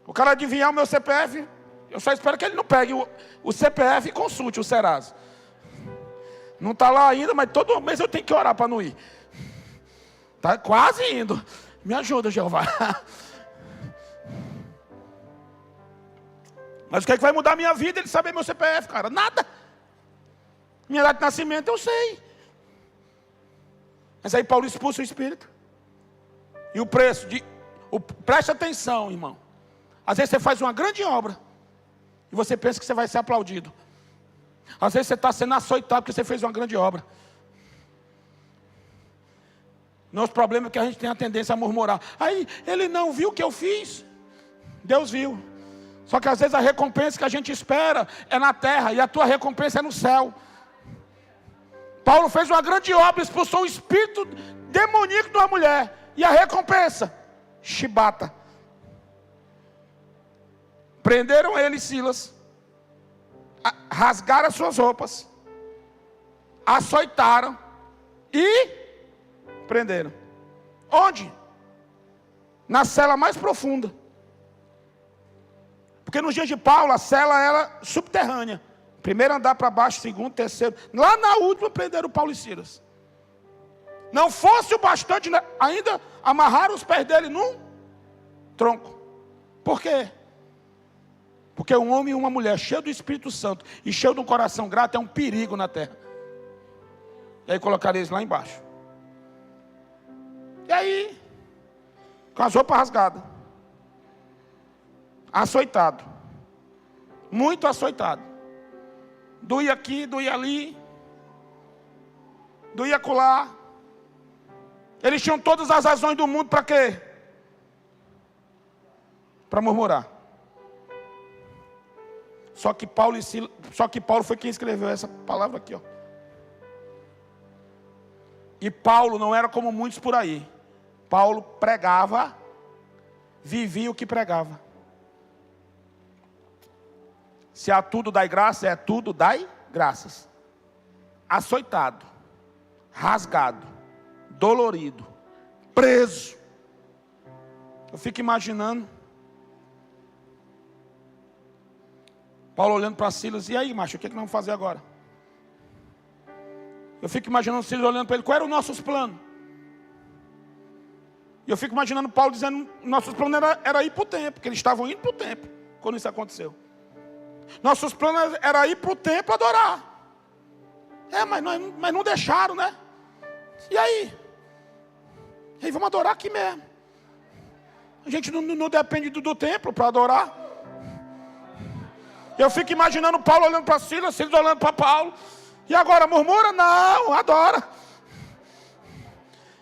O cara adivinhar o meu CPF, eu só espero que ele não pegue o CPF e consulte o Serasa. Não está lá ainda, mas todo mês eu tenho que orar para não ir. Está quase indo. Me ajuda, Jeová. Mas o que é que vai mudar a minha vida? Ele saber meu CPF, cara? Nada. Minha data de nascimento eu sei. Mas aí Paulo expulsa o espírito. E o preço de... Preste atenção, irmão. Às vezes você faz uma grande obra e você pensa que você vai ser aplaudido. Às vezes você está sendo açoitado porque você fez uma grande obra. Nosso problema é que a gente tem a tendência a murmurar. Aí, ele não viu o que eu fiz. Deus viu. Só que às vezes a recompensa que a gente espera é na terra e a tua recompensa é no céu. Paulo fez uma grande obra, expulsou o espírito demoníaco de uma mulher. E a recompensa? Chibata. Prenderam ele e Silas. Rasgaram as suas roupas. Açoitaram. E prenderam. Onde? Na cela mais profunda. Porque nos dias de Paulo, a cela era subterrânea. Primeiro andar para baixo, segundo, terceiro. Lá na última, prenderam Paulo e Silas. Não fosse o bastante, ainda amarraram os pés dele num tronco. Por quê? Porque um homem e uma mulher cheio do Espírito Santo e cheio de um coração grato é um perigo na terra. E aí colocaram eles lá embaixo. E aí, com as roupas rasgadas, açoitado, muito açoitado, doía aqui, doía ali, doía acolá. Eles tinham todas as razões do mundo para quê? Para murmurar. Só que Paulo foi quem escreveu essa palavra aqui, ó. E Paulo não era como muitos por aí. Paulo pregava, vivia o que pregava. Se a tudo dai graça, é tudo dai graças. Açoitado, rasgado, dolorido, preso. Eu fico imaginando Paulo olhando para Silas, e aí, macho, o que nós vamos fazer agora? Eu fico imaginando Silas olhando para ele, quais eram os nossos planos? E eu fico imaginando Paulo dizendo, nossos planos era ir para o templo, porque eles estavam indo para o templo, quando isso aconteceu. Nossos planos era ir para o templo adorar. Mas não deixaram, né? E aí? E aí vamos adorar aqui mesmo. A gente não depende do templo para adorar. Eu fico imaginando Paulo olhando para Silas, Silas olhando para Paulo. E agora, murmura? Não, adora.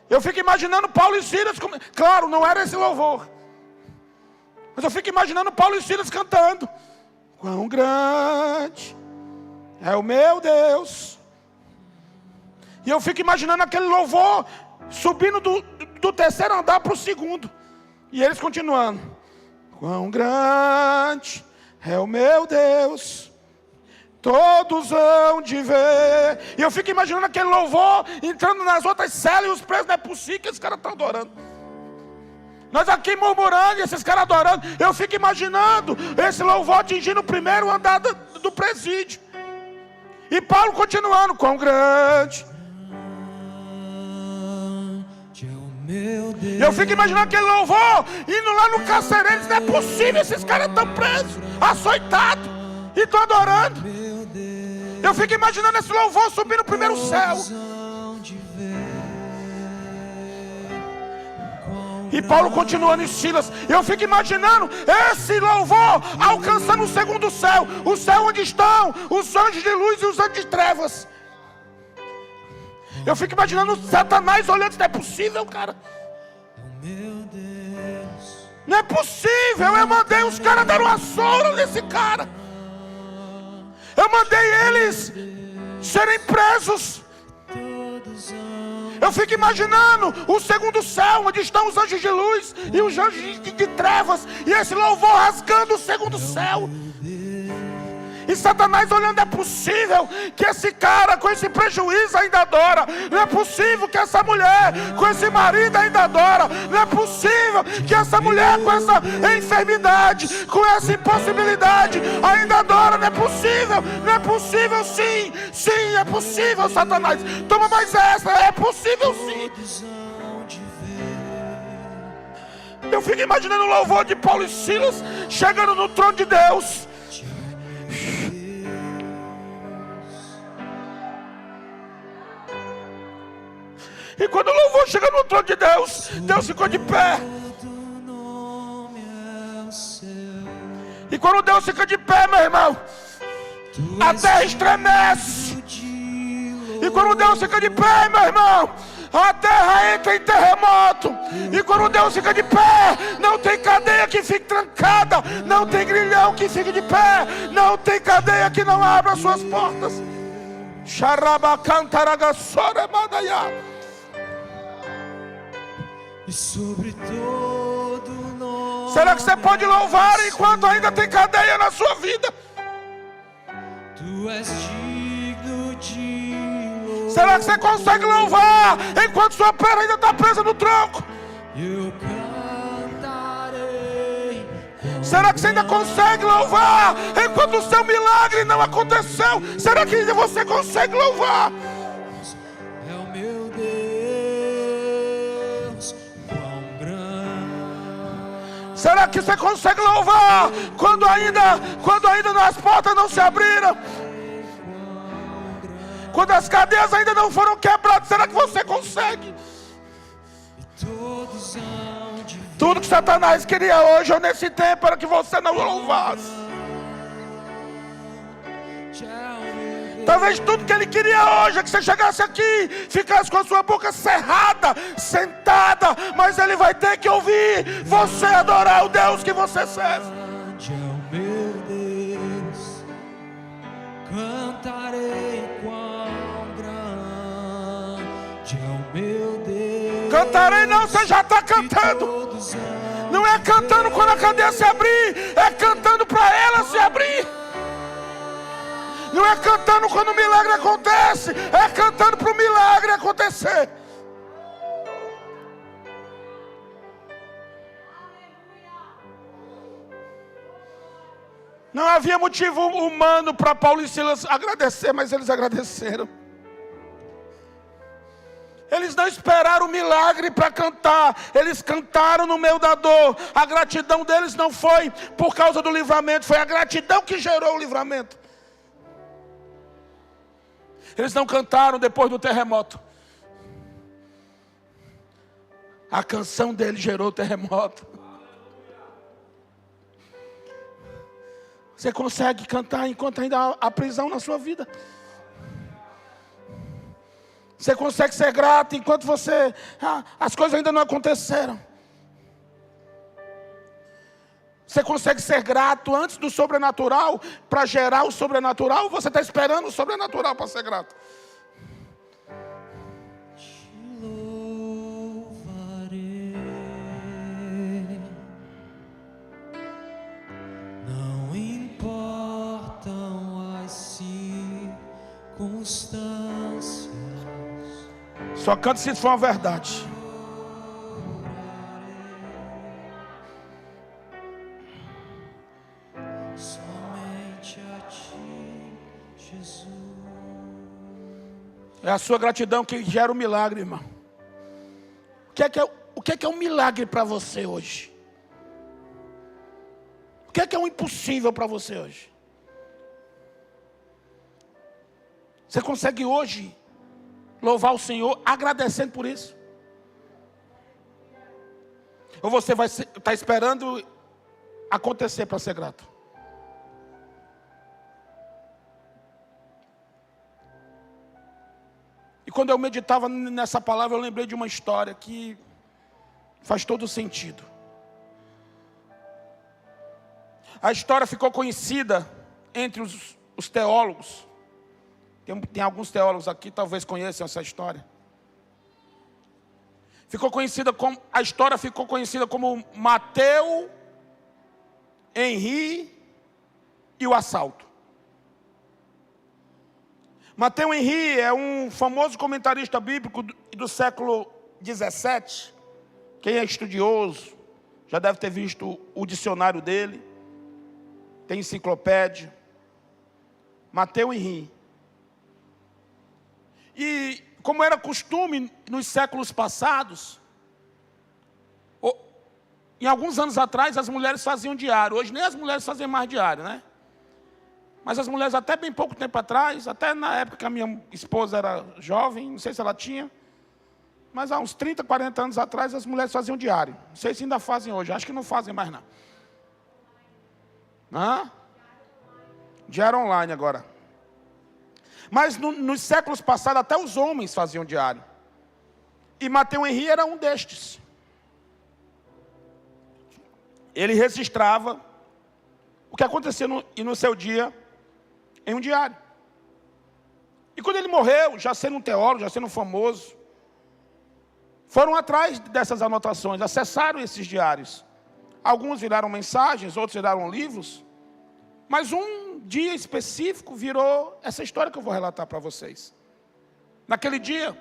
Eu fico imaginando Paulo e Silas. Claro, não era esse louvor. Mas eu fico imaginando Paulo e Silas cantando. Quão grande é o meu Deus. E eu fico imaginando aquele louvor subindo do terceiro andar para o segundo. E eles continuando. Quão grande é o meu Deus, todos hão de ver. E eu fico imaginando aquele louvor entrando nas outras celas e os presos, não é possível que esses caras estão adorando. Nós aqui murmurando e esses caras adorando. Eu fico imaginando esse louvor atingindo o primeiro andar do presídio. E Paulo continuando, quão grande. Eu fico imaginando aquele louvor indo lá no carcereiro. Não é possível, esses caras estão presos, açoitados, e estão adorando. Eu fico imaginando esse louvor subir no primeiro céu. E Paulo continuando em Silas. Eu fico imaginando esse louvor alcançando o segundo céu, o céu onde estão os anjos de luz e os anjos de trevas. Eu fico imaginando Satanás olhando, não é possível, cara. Não é possível, eu mandei os caras dar uma soura nesse cara. Eu mandei eles serem presos. Eu fico imaginando o segundo céu, onde estão os anjos de luz e os anjos de trevas. E esse louvor rasgando o segundo céu. E Satanás olhando, é possível que esse cara com esse prejuízo ainda adora. Não é possível que essa mulher com esse marido ainda adora. Não é possível que essa mulher com essa enfermidade, com essa impossibilidade ainda adora. Não é possível, não é possível sim. Sim, é possível, Satanás. Toma mais essa, é possível sim. Eu fico imaginando o louvor de Paulo e Silas chegando no trono de Deus. E quando o louvor chega no trono de Deus, Deus ficou de pé. E quando Deus fica de pé, meu irmão, a terra estremece. E quando Deus fica de pé, meu irmão, a terra entra em terremoto. E quando Deus fica de pé, não tem cadeia que fique trancada, não tem grilhão que fique de pé, não tem cadeia que não abra as suas portas. E sobre todo nome. Será que você pode louvar enquanto ainda tem cadeia na sua vida? Tu és digno de louvar. Será que você consegue louvar enquanto sua perna ainda está presa no tronco? Eu cantarei. Será que você ainda consegue louvar enquanto o seu milagre não aconteceu? Será que ainda você consegue louvar? É o meu Deus, quão grande. Será que você consegue louvar quando ainda as portas não se abriram? Quando as cadeias ainda não foram quebradas, será que você consegue? Tudo que Satanás queria hoje ou nesse tempo era que você não louvasse. Talvez tudo que ele queria hoje é que você chegasse aqui, ficasse com a sua boca cerrada, sentada, mas ele vai ter que ouvir você adorar o Deus que você serve. É o meu Deus, cantarei quão grande é o meu Deus. Cantarei não, você já está cantando. Não é cantando quando a cadeia se abrir, é cantando para ela se abrir. Não é cantando quando o milagre acontece, é cantando para o milagre acontecer. Não havia motivo humano para Paulo e Silas agradecer, mas eles agradeceram. Eles não esperaram o milagre para cantar, eles cantaram no meio da dor. A gratidão deles não foi por causa do livramento, foi a gratidão que gerou o livramento. Eles não cantaram depois do terremoto. A canção dele gerou o terremoto. Você consegue cantar enquanto ainda há prisão na sua vida. Você consegue ser grato enquanto as coisas ainda não aconteceram. Você consegue ser grato antes do sobrenatural para gerar o sobrenatural? Ou você está esperando o sobrenatural para ser grato? Te louvarei. Não importam as circunstâncias. Só cante se for uma verdade. Somente a ti, Jesus. É a sua gratidão que gera o milagre, irmão. O que é um milagre para você hoje? O que é um impossível para você hoje? Você consegue hoje louvar o Senhor agradecendo por isso? Ou você vai estar esperando acontecer para ser grato? E quando eu meditava nessa palavra, eu lembrei de uma história que faz todo sentido. A história ficou conhecida entre os teólogos. Tem alguns teólogos aqui, talvez conheçam essa história. A história ficou conhecida como Mateus, Henri e o assalto. Mateus Henry é um famoso comentarista bíblico do século 17. Quem é estudioso já deve ter visto o dicionário dele. Tem enciclopédia. Mateus Henry. E como era costume nos séculos passados, em alguns anos atrás as mulheres faziam diário. Hoje nem as mulheres fazem mais diário, né? Mas as mulheres até bem pouco tempo atrás, até na época que a minha esposa era jovem, não sei se ela tinha, mas há uns 30, 40 anos atrás as mulheres faziam diário. Não sei se ainda fazem hoje, acho que não fazem mais não. Diário online agora. Mas nos séculos passados até os homens faziam diário. E Mateus Henry era um destes. Ele registrava o que acontecia no seu dia em um diário. E quando ele morreu, já sendo um teólogo, já sendo famoso, foram atrás dessas anotações, acessaram esses diários. Alguns viraram mensagens, outros viraram livros. Mas um dia específico virou essa história que eu vou relatar para vocês. Naquele dia,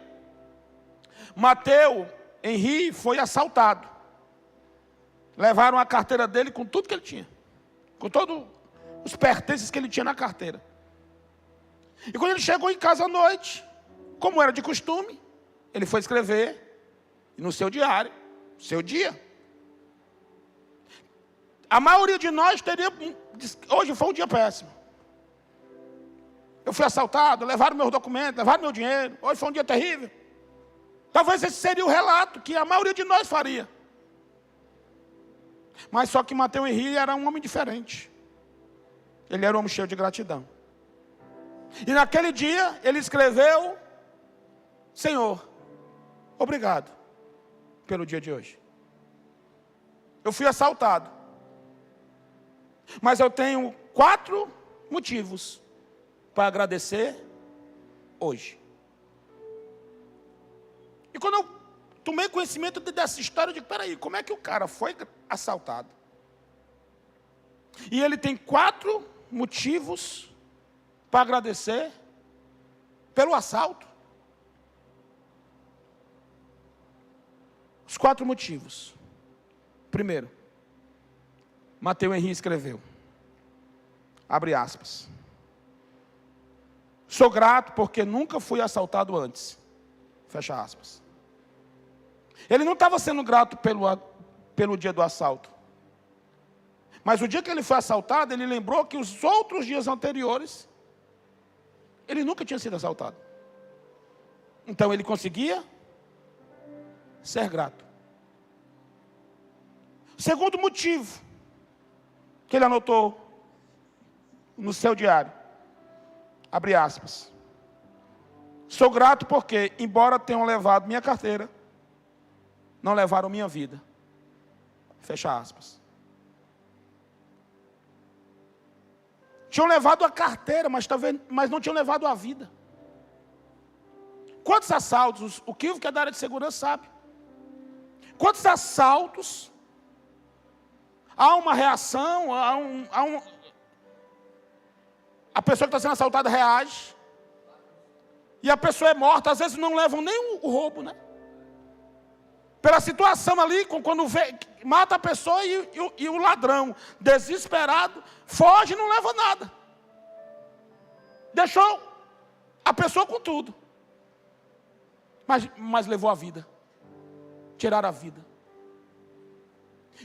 Mateus Henry foi assaltado. Levaram a carteira dele com tudo que ele tinha. Com todos os pertences que ele tinha na carteira. E quando ele chegou em casa à noite, como era de costume, ele foi escrever no seu diário, seu dia. A maioria de nós teria... Hoje foi um dia péssimo. Eu fui assaltado, levaram meus documentos, levaram meu dinheiro. Hoje foi um dia terrível. Talvez esse seria o relato que a maioria de nós faria. Mas só que Mateus Henry era um homem diferente. Ele era um homem cheio de gratidão. E naquele dia ele escreveu: Senhor, obrigado pelo dia de hoje. Eu fui assaltado. Mas eu tenho 4 motivos para agradecer hoje. E quando eu tomei conhecimento dessa história, eu digo, peraí, como é que o cara foi assaltado? E ele tem 4 motivos para agradecer pelo assalto. Os 4 motivos. Primeiro, Mateus Henry escreveu, abre aspas, sou grato porque nunca fui assaltado antes, fecha aspas. Ele não estava sendo grato pelo dia do assalto. Mas o dia que ele foi assaltado, ele lembrou que os outros dias anteriores, ele nunca tinha sido assaltado. Então ele conseguia ser grato. Segundo motivo que ele anotou no seu diário, abre aspas, sou grato porque, embora tenham levado minha carteira, não levaram minha vida, fecha aspas. Tinham levado a carteira, mas não tinham levado a vida. Quantos assaltos, o Kivo, que é da área de segurança, sabe? Quantos assaltos, há uma reação, a pessoa que está sendo assaltada reage, e a pessoa é morta, às vezes não levam nem o roubo, né? Pela situação ali, quando mata a pessoa e o ladrão, desesperado, foge e não leva nada. Deixou a pessoa com tudo. Mas levou a vida. Tiraram a vida.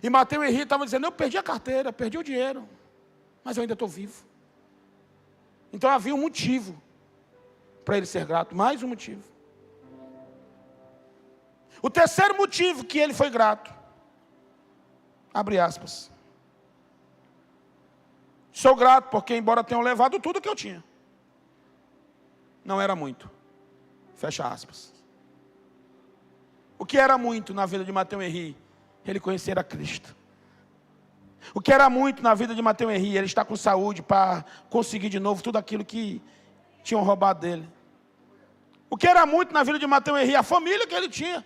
E Mateus Henry estava dizendo, eu perdi a carteira, perdi o dinheiro, mas eu ainda estou vivo. Então havia um motivo para ele ser grato, mais um motivo. O terceiro motivo que ele foi grato, abre aspas, sou grato porque, embora tenham levado tudo que eu tinha, não era muito, fecha aspas. O que era muito na vida de Mateus Henry? Ele conhecer a Cristo. O que era muito na vida de Mateus Henry? Ele está com saúde para conseguir de novo tudo aquilo que tinham roubado dele. O que era muito na vida de Mateus Henry? A família que ele tinha.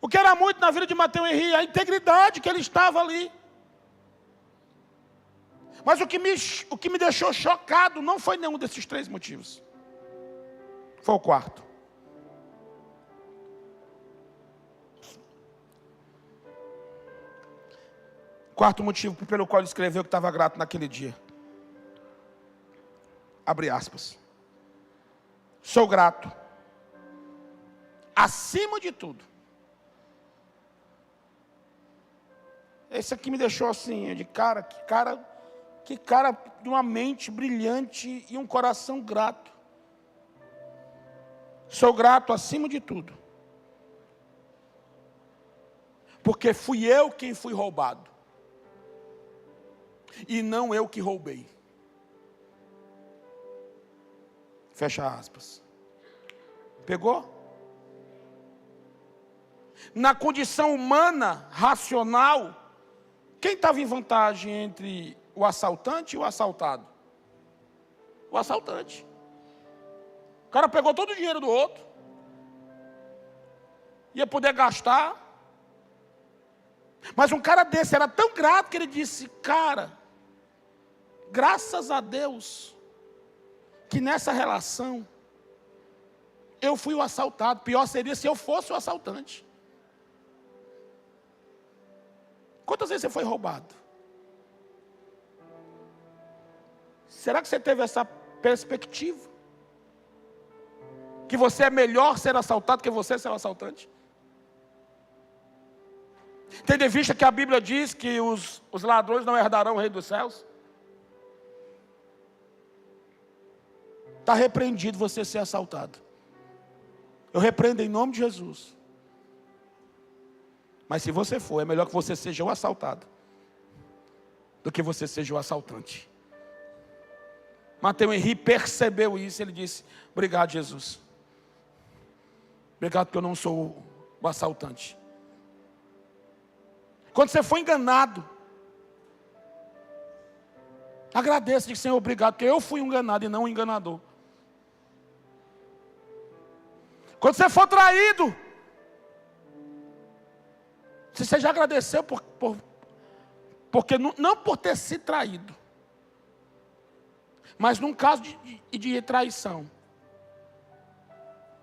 O que era muito na vida de Mateus Henry? A integridade que ele estava ali. Mas o que me deixou chocado não foi nenhum desses 3 motivos. Foi o quarto. Quarto motivo pelo qual ele escreveu que estava grato naquele dia. Abre aspas. Sou grato, acima de tudo. Esse aqui me deixou assim, de cara, que cara de uma mente brilhante e um coração grato. Sou grato acima de tudo. Porque fui eu quem fui roubado. E não eu que roubei. Fecha aspas. Pegou? Na condição humana, racional, quem estava em vantagem entre o assaltante e o assaltado? O assaltante. O cara pegou todo o dinheiro do outro. Ia poder gastar. Mas um cara desse era tão grato que ele disse, cara, graças a Deus, que nessa relação, eu fui o assaltado. Pior seria se eu fosse o assaltante. Quantas vezes você foi roubado? Será que você teve essa perspectiva? Que você é melhor ser assaltado que você ser o assaltante? Tendo em vista que a Bíblia diz que os ladrões não herdarão o reino dos céus? Está repreendido você ser assaltado. Eu repreendo em nome de Jesus. Mas se você for, é melhor que você seja o assaltado do que você seja o assaltante. Mateus Henri percebeu isso, ele disse, obrigado Jesus. Obrigado porque eu não sou o assaltante. Quando você foi enganado, agradeça, diga, Senhor, obrigado, porque eu fui enganado e não o enganador. Quando você for traído, você já agradeceu porque não por ter sido traído, mas num caso de traição.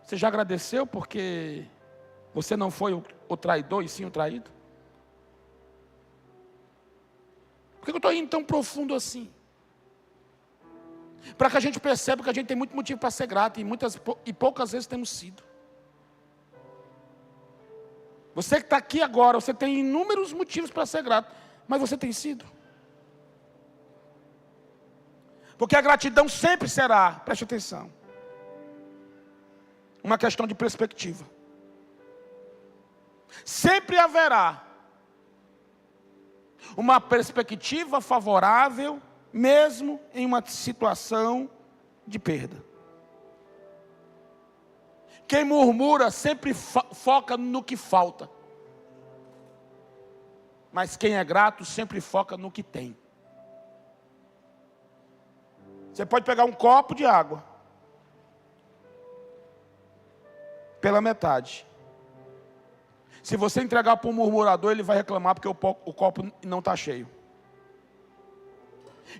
Você já agradeceu porque você não foi o traidor e sim o traído? Por que eu estou indo tão profundo assim? Para que a gente perceba que a gente tem muito motivo para ser grato e poucas vezes temos sido. Você que está aqui agora, você tem inúmeros motivos para ser grato, mas você tem sido? Porque a gratidão sempre será, preste atenção, uma questão de perspectiva. Sempre haverá uma perspectiva favorável, mesmo em uma situação de perda. Quem murmura sempre foca no que falta. Mas quem é grato sempre foca no que tem. Você pode pegar um copo de água pela metade. Se você entregar para um murmurador, ele vai reclamar porque o copo não está cheio.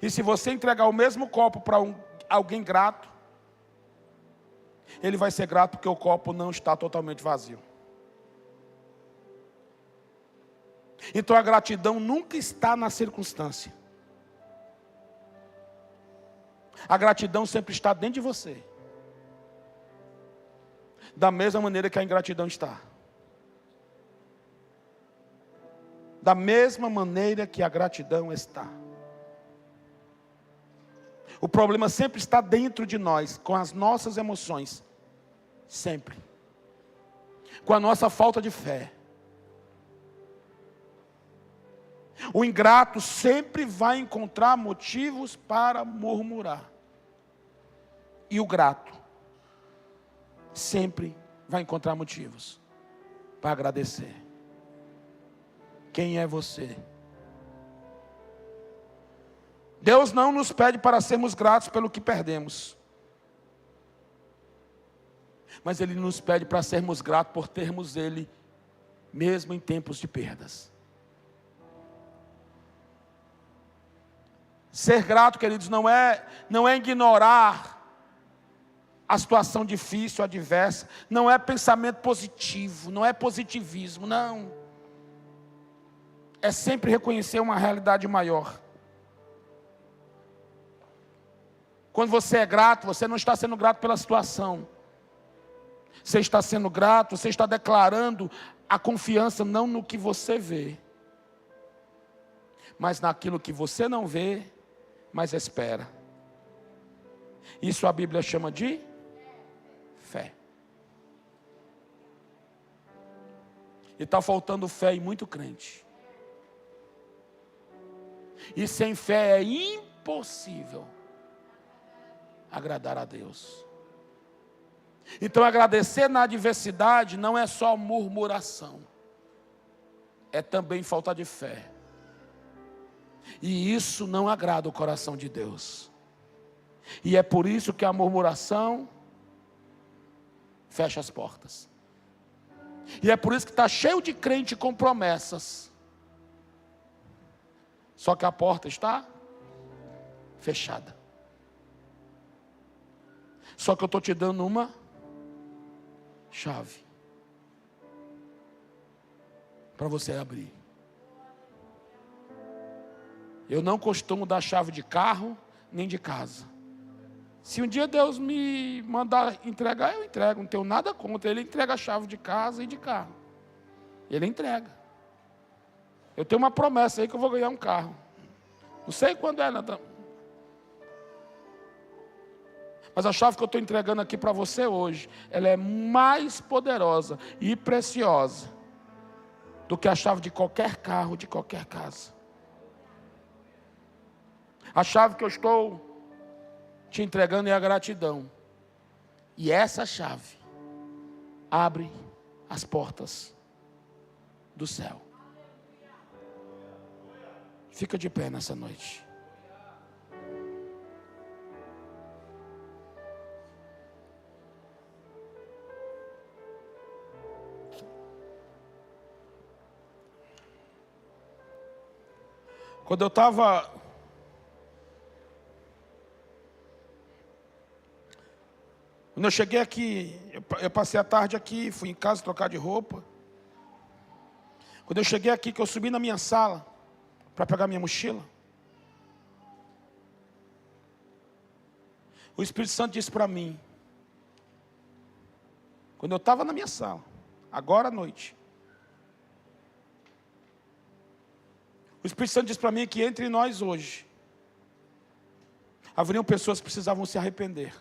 E se você entregar o mesmo copo para alguém grato, ele vai ser grato porque o copo não está totalmente vazio. Então a gratidão nunca está na circunstância. A gratidão sempre está dentro de você. Da mesma maneira que a ingratidão está. Da mesma maneira que a gratidão está. O problema sempre está dentro de nós, com as nossas emoções. Sempre. Com a nossa falta de fé. O ingrato sempre vai encontrar motivos para murmurar. E o grato sempre vai encontrar motivos para agradecer. Quem é você? Deus não nos pede para sermos gratos pelo que perdemos. Mas Ele nos pede para sermos gratos por termos Ele, mesmo em tempos de perdas. Ser grato, queridos, não é ignorar a situação difícil, adversa. Não é pensamento positivo, não é positivismo, não. É sempre reconhecer uma realidade maior. Quando você é grato, você não está sendo grato pela situação. Você está sendo grato, você está declarando a confiança não no que você vê, mas naquilo que você não vê, mas espera. Isso a Bíblia chama de fé. E está faltando fé em muito crente. E sem fé é impossível agradar a Deus. Então agradecer na adversidade não é só murmuração, é também falta de fé. E isso não agrada o coração de Deus. E é por isso que a murmuração fecha as portas. E é por isso que está cheio de crente com promessas, só que a porta está fechada. Só que eu estou te dando uma chave para você abrir. Eu não costumo dar chave de carro nem de casa. Se um dia Deus me mandar entregar, eu entrego. Não tenho nada contra. Ele entrega a chave de casa e de carro. Ele entrega. Eu tenho uma promessa aí que eu vou ganhar um carro. Não sei quando é, Natan. Mas a chave que eu estou entregando aqui para você hoje, ela é mais poderosa e preciosa do que a chave de qualquer carro, de qualquer casa. A chave que eu estou te entregando é a gratidão. E essa chave abre as portas do céu. Fica de pé nessa noite. Quando eu estava Quando eu cheguei aqui, eu passei a tarde aqui, fui em casa trocar de roupa. Quando eu cheguei aqui, que eu subi na minha sala para pegar minha mochila, o Espírito Santo disse para mim, quando eu estava na minha sala, agora à noite, o Espírito Santo disse para mim que entre nós hoje, haveriam pessoas que precisavam se arrepender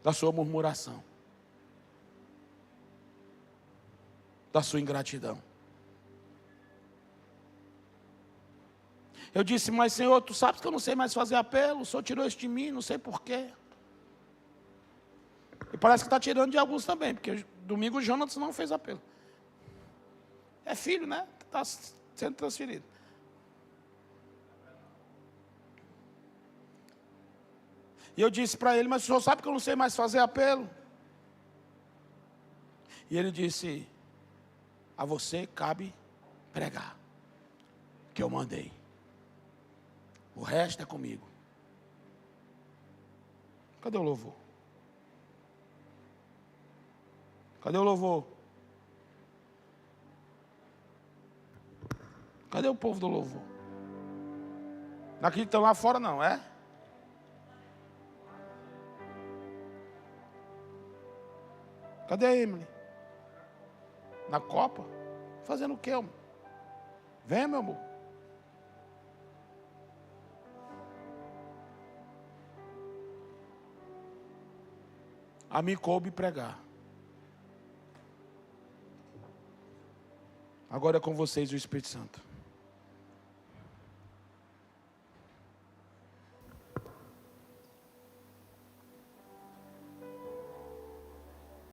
da sua murmuração, da sua ingratidão. Eu disse, mas Senhor, tu sabes que eu não sei mais fazer apelo, o Senhor tirou isso de mim, não sei porquê. E parece que está tirando de alguns também, porque domingo o Jonas não fez apelo. É filho, né? Está sendo transferido. E eu disse para ele, mas o senhor sabe que eu não sei mais fazer apelo? E ele disse, a você cabe pregar, que eu mandei. O resto é comigo. Cadê o louvor? Cadê o louvor? Cadê o povo do louvor? Naquele que estão lá fora não, é? Cadê a Emily? Na Copa? Fazendo o quê, amor? Vem, meu amor. A mim coube pregar. Agora é com vocês o Espírito Santo.